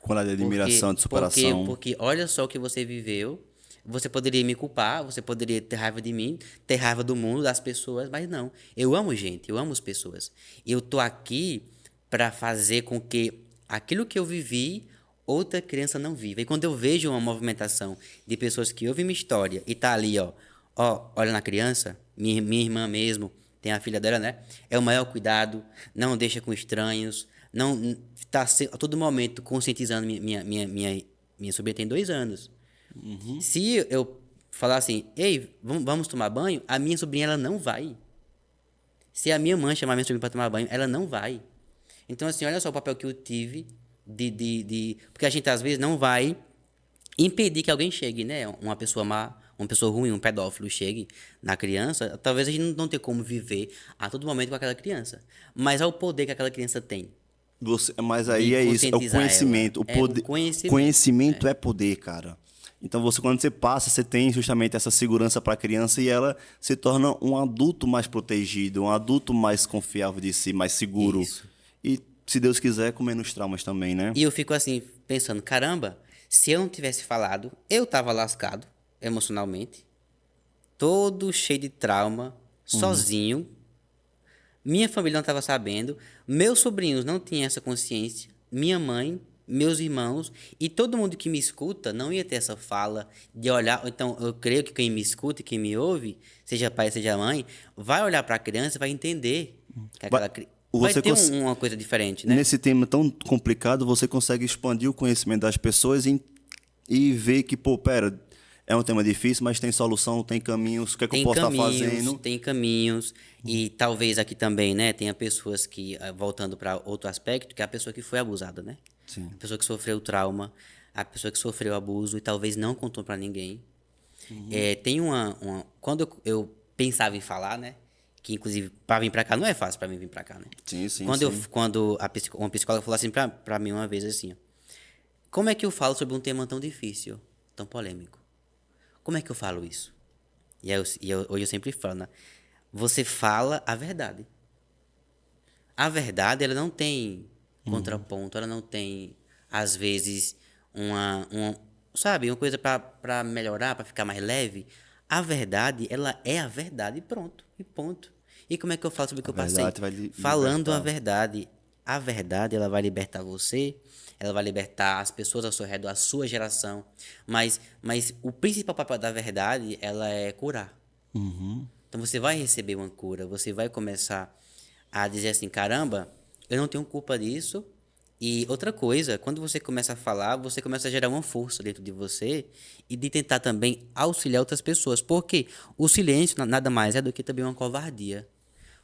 Com a de admiração, de superação. Porque olha só o que você viveu. Você poderia me culpar, você poderia ter raiva de mim, ter raiva do mundo, das pessoas, mas não. Eu amo gente, eu amo as pessoas. E eu tô aqui para fazer com que aquilo que eu vivi, outra criança não viva. E quando eu vejo uma movimentação de pessoas que ouvem minha história e tá ali, olha na criança, minha irmã mesmo, tem a filha dela, né? É o maior cuidado, não deixa com estranhos, não tá a todo momento conscientizando minha sobrinha tem 2 anos. Se eu falar assim, ei, vamos tomar banho, a minha sobrinha ela não vai. Se a minha mãe chamar minha sobrinha para tomar banho, ela não vai. Então, assim, olha só o papel que eu tive porque a gente às vezes não vai impedir que alguém chegue, né? Uma pessoa má, uma pessoa ruim, um pedófilo chegue na criança. Talvez a gente não tenha como viver a todo momento com aquela criança. Mas é o poder que aquela criança tem Mas de aí é isso, é o conscientizar ela. conhecimento. O É o poder, conhecimento. conhecimento é poder, cara. Então, quando você passa, você tem justamente essa segurança para a criança e ela se torna um adulto mais protegido, um adulto mais confiável de si, mais seguro. Isso. E, se Deus quiser, com menos traumas também, né? E eu fico assim, pensando, caramba, se eu não tivesse falado, eu tava lascado emocionalmente, todo cheio de trauma, sozinho. Minha família não estava sabendo, meus sobrinhos não tinham essa consciência, minha mãe, meus irmãos e todo mundo que me escuta não ia ter essa fala de olhar. Então, eu creio que quem me escuta e quem me ouve, seja pai, seja mãe, vai olhar para a criança e vai entender que Vai- vai você ter cons- uma coisa diferente, né? Nesse tema tão complicado, você consegue expandir o conhecimento das pessoas e ver que, pô, pera, é um tema difícil, mas tem solução, tem caminhos, o que é que eu posso estar fazendo? Tem caminhos, e talvez aqui também, né, tenha pessoas que, voltando para outro aspecto, que é a pessoa que foi abusada, né? Sim. A pessoa que sofreu trauma, a pessoa que sofreu abuso e talvez não contou para ninguém. Tem quando eu pensava em falar, né, que inclusive para vir para cá não é fácil para mim vir para cá, né? Sim, sim, Quando sim. uma psicóloga falou assim para mim uma vez assim, ó, como é que eu falo sobre um tema tão difícil, tão polêmico? Como é que eu falo isso? Hoje eu sempre falo, né? Você fala a verdade. A verdade, ela não tem contraponto, ela não tem, às vezes, sabe, uma coisa para melhorar, para ficar mais leve. A verdade, ela é a verdade e pronto, e ponto. E como é que eu falo sobre o que A eu passei? verdade vai Falando libertar. a verdade, ela vai libertar você, ela vai libertar as pessoas ao seu redor, a sua geração. Mas o principal papel da verdade, ela é curar. Então você vai receber uma cura, você vai começar a dizer assim, caramba, eu não tenho culpa disso. E outra coisa, quando você começa a falar, você começa a gerar uma força dentro de você e de tentar também auxiliar outras pessoas. Porque o silêncio nada mais é do que também uma covardia.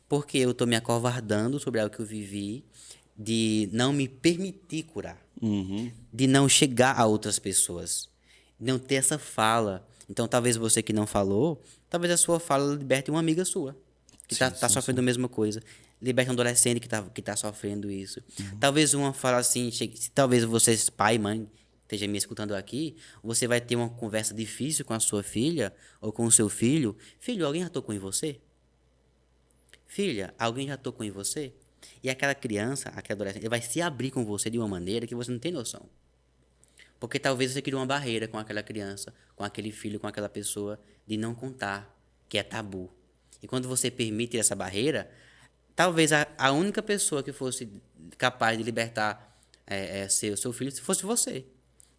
Porque eu estou me acovardando sobre algo que eu vivi, de não me permitir curar, de não chegar a outras pessoas, não ter essa fala. Então, talvez você que não falou, talvez a sua fala liberte uma amiga sua, que Sim, tá sim, sofrendo a mesma coisa. Liberte um adolescente que tá sofrendo isso. Talvez uma fala assim, talvez vocês, pai, mãe, esteja me escutando aqui, você vai ter uma conversa difícil com a sua filha ou com o seu filho. Filho, alguém já tocou em você? Filha, alguém já tocou em você? E aquela criança, aquele adolescente, ele vai se abrir com você de uma maneira que você não tem noção. Porque talvez você criou uma barreira com aquela criança, com aquele filho, com aquela pessoa, de não contar, que é tabu. E quando você permite essa barreira, talvez a única pessoa que fosse capaz de libertar seu filho fosse você.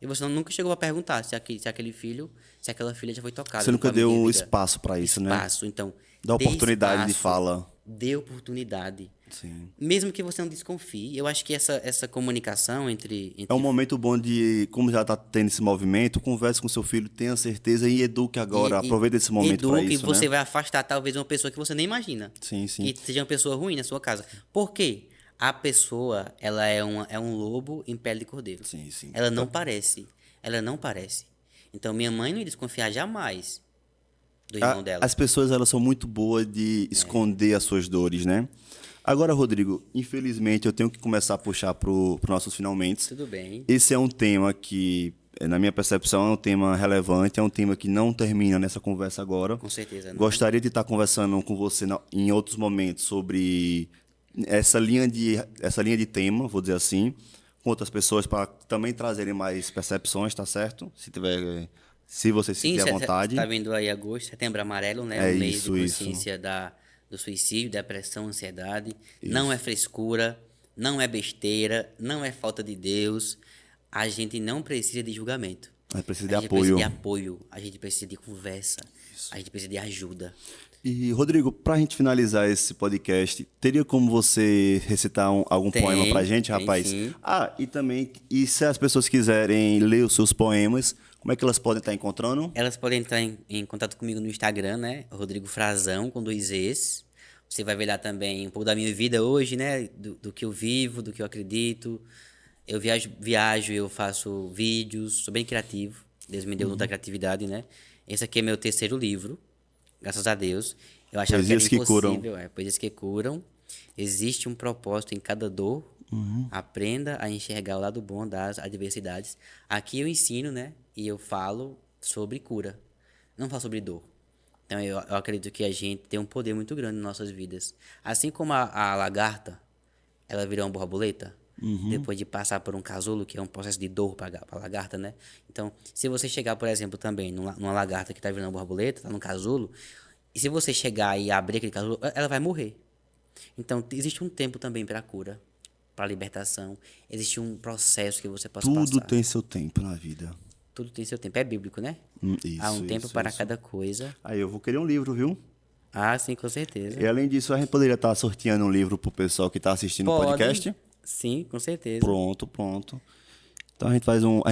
E você nunca chegou a perguntar se aquele filho, se aquela filha já foi tocada. Você nunca deu espaço para isso, né? Espaço. Então, dá oportunidade de espaço, fala. Dê oportunidade. Sim. Mesmo que você não desconfie. Eu acho que essa comunicação entre... É um momento bom de, como já está tendo esse movimento, converse com seu filho, tenha certeza e eduque agora. Aproveite esse momento para isso, e você né? vai afastar talvez uma pessoa que você nem imagina. Sim, sim. Que seja uma pessoa ruim na sua casa. Por quê? A pessoa, ela é um lobo em pele de cordeiro. Sim, sim. Ela não parece. Ela não parece. Então, minha mãe não ia desconfiar jamais do irmão dela. As pessoas, elas são muito boas de esconder as suas dores, né? Agora, Rodrigo, infelizmente eu tenho que começar a puxar pro nossos finalmente. Tudo bem. Esse é um tema que, na minha percepção, é um tema relevante, é um tema que não termina nessa conversa agora. Com certeza. Não. Gostaria de estar conversando com você em outros momentos sobre essa linha de tema, vou dizer assim, com outras pessoas para também trazerem mais percepções, tá certo? Se você se sentir à vontade. Está vindo aí agosto, setembro amarelo, né? É o mês isso, de consciência do suicídio, depressão, ansiedade. Isso. Não é frescura, não é besteira, não é falta de Deus. A gente não precisa de julgamento. A gente precisa de apoio. Precisa de apoio, a gente precisa de conversa, a gente precisa de ajuda. E, Rodrigo, para a gente finalizar esse podcast, teria como você recitar algum poema para a gente, rapaz? Sim. E também, se as pessoas quiserem ler os seus poemas, como é que elas podem estar encontrando? Elas podem entrar em contato comigo no Instagram, né? Rodrigo Frazão, com 2 Es. Você vai ver lá também um pouco da minha vida hoje, né? Do que eu vivo, do que eu acredito. Eu viajo, eu faço vídeos, sou bem criativo. Deus me deu muita criatividade, né? Esse aqui é meu 3º livro, graças a Deus. Eu achava Poesias que era impossível. Que curam. Poesias que curam. Existe um propósito em cada dor. Aprenda a enxergar o lado bom das adversidades. Aqui eu ensino, né? E eu falo sobre cura. Não falo sobre dor. Então eu acredito que a gente tem um poder muito grande nas nossas vidas. Assim como a lagarta, ela virou uma borboleta. Depois de passar por um casulo, que é um processo de dor para a lagarta, né? Então, se você chegar, por exemplo, também numa lagarta que está virando uma borboleta, está num casulo, e se você chegar e abrir aquele casulo, ela vai morrer. Então, existe um tempo também para a cura, para a libertação. Existe um processo que você possa passar. Tudo tem seu tempo na vida. Tudo tem seu tempo. É bíblico, né? Há um tempo para cada coisa. Aí eu vou querer um livro, viu? Ah, sim, com certeza. E além disso, a gente poderia estar sorteando um livro pro pessoal que está assistindo o podcast? Sim, com certeza. Pronto. Então a gente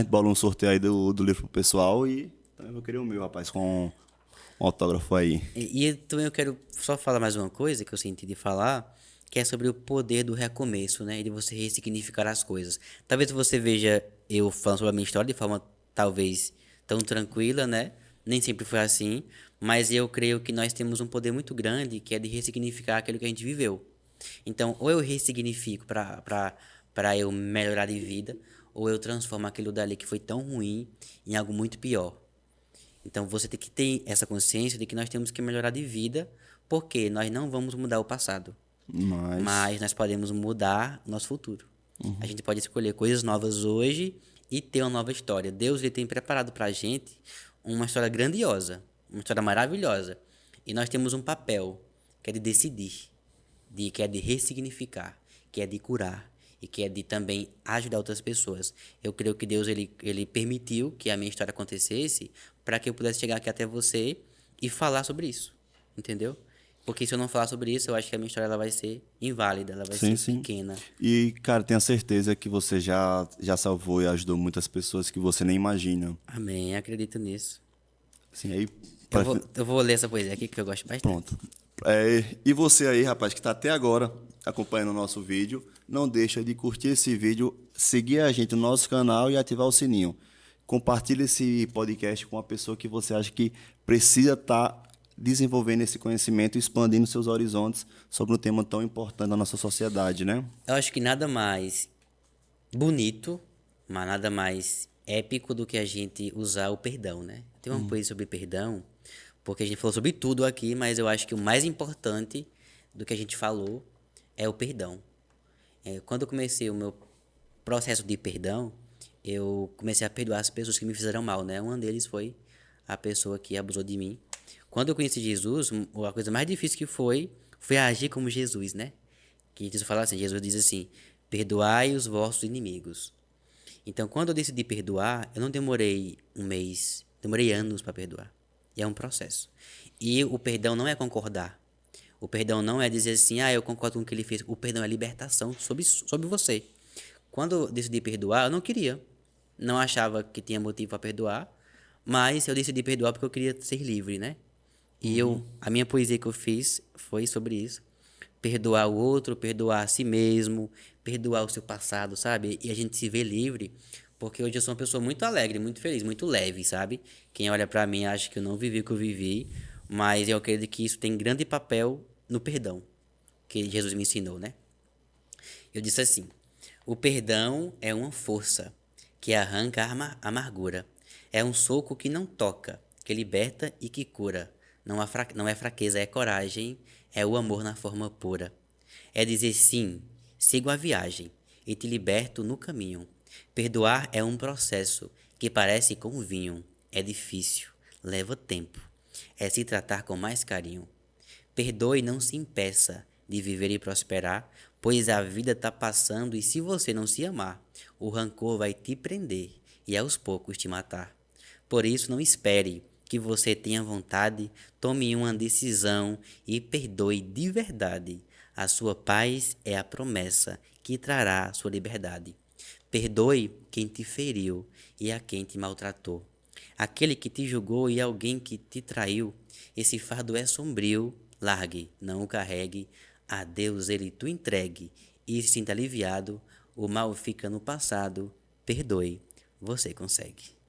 bola um sorteio aí do livro pro pessoal e também eu vou querer o meu, rapaz, com um autógrafo aí. E também eu quero só falar mais uma coisa que eu senti de falar, que é sobre o poder do recomeço, né? E de você ressignificar as coisas. Talvez você veja eu falando sobre a minha história de forma talvez tão tranquila, né? Nem sempre foi assim, mas eu creio que nós temos um poder muito grande que é de ressignificar aquilo que a gente viveu. Então, ou eu ressignifico para eu melhorar de vida, ou eu transformo aquilo dali que foi tão ruim em algo muito pior. Então, você tem que ter essa consciência de que nós temos que melhorar de vida, porque nós não vamos mudar o passado, mas nós podemos mudar nosso futuro. A gente pode escolher coisas novas hoje e ter uma nova história. Deus ele tem preparado para a gente uma história grandiosa, uma história maravilhosa. E nós temos um papel que é de decidir, que é de ressignificar, que é de curar e que é de também ajudar outras pessoas. Eu creio que Deus ele permitiu que a minha história acontecesse para que eu pudesse chegar aqui até você e falar sobre isso, entendeu? Porque se eu não falar sobre isso, eu acho que a minha história ela vai ser inválida, ela vai ser pequena. E, cara, tenha certeza que você já salvou e ajudou muitas pessoas que você nem imagina. Amém, acredito nisso. Assim, aí, eu vou ler essa poesia aqui que eu gosto bastante. Pronto. E você aí, rapaz, que está até agora acompanhando o nosso vídeo, não deixa de curtir esse vídeo, seguir a gente no nosso canal e ativar o sininho. Compartilhe esse podcast com uma pessoa que você acha que precisa estar desenvolvendo esse conhecimento e expandindo seus horizontes sobre um tema tão importante da nossa sociedade, né? Eu acho que nada mais bonito, mas nada mais épico do que a gente usar o perdão, né? Tem uma coisa sobre perdão, porque a gente falou sobre tudo aqui, mas eu acho que o mais importante do que a gente falou é o perdão. Quando eu comecei o meu processo de perdão, eu comecei a perdoar as pessoas que me fizeram mal, né? Um deles foi a pessoa que abusou de mim. Quando eu conheci Jesus, a coisa mais difícil que foi agir como Jesus, né? Que Jesus fala assim, Jesus diz assim, perdoai os vossos inimigos. Então, quando eu decidi perdoar, eu não demorei um mês, demorei anos para perdoar. E é um processo. E o perdão não é concordar. O perdão não é dizer assim, eu concordo com o que ele fez. O perdão é libertação sobre você. Quando eu decidi perdoar, eu não queria. Não achava que tinha motivo para perdoar, mas eu decidi perdoar porque eu queria ser livre, né? A minha poesia que eu fiz foi sobre isso. Perdoar o outro, perdoar a si mesmo, perdoar o seu passado, sabe? E a gente se vê livre, porque hoje eu sou uma pessoa muito alegre, muito feliz, muito leve, sabe? Quem olha pra mim acha que eu não vivi o que eu vivi, mas eu acredito que isso tem grande papel no perdão, que Jesus me ensinou, né? Eu disse assim: o perdão é uma força que arranca a amargura. É um soco que não toca, que liberta e que cura. Não é fraqueza, é coragem, é o amor na forma pura. É dizer sim, sigo a viagem e te liberto no caminho. Perdoar é um processo que parece com vinho. É difícil, leva tempo. É se tratar com mais carinho. Perdoe e não se impeça de viver e prosperar, pois a vida está passando e se você não se amar, o rancor vai te prender e aos poucos te matar. Por isso, não espere que você tenha vontade, tome uma decisão e perdoe de verdade. A sua paz é a promessa que trará sua liberdade. Perdoe quem te feriu e a quem te maltratou. Aquele que te julgou e alguém que te traiu. Esse fardo é sombrio, largue, não o carregue. A Deus ele tu entregue e se sinta aliviado. O mal fica no passado. Perdoe, você consegue.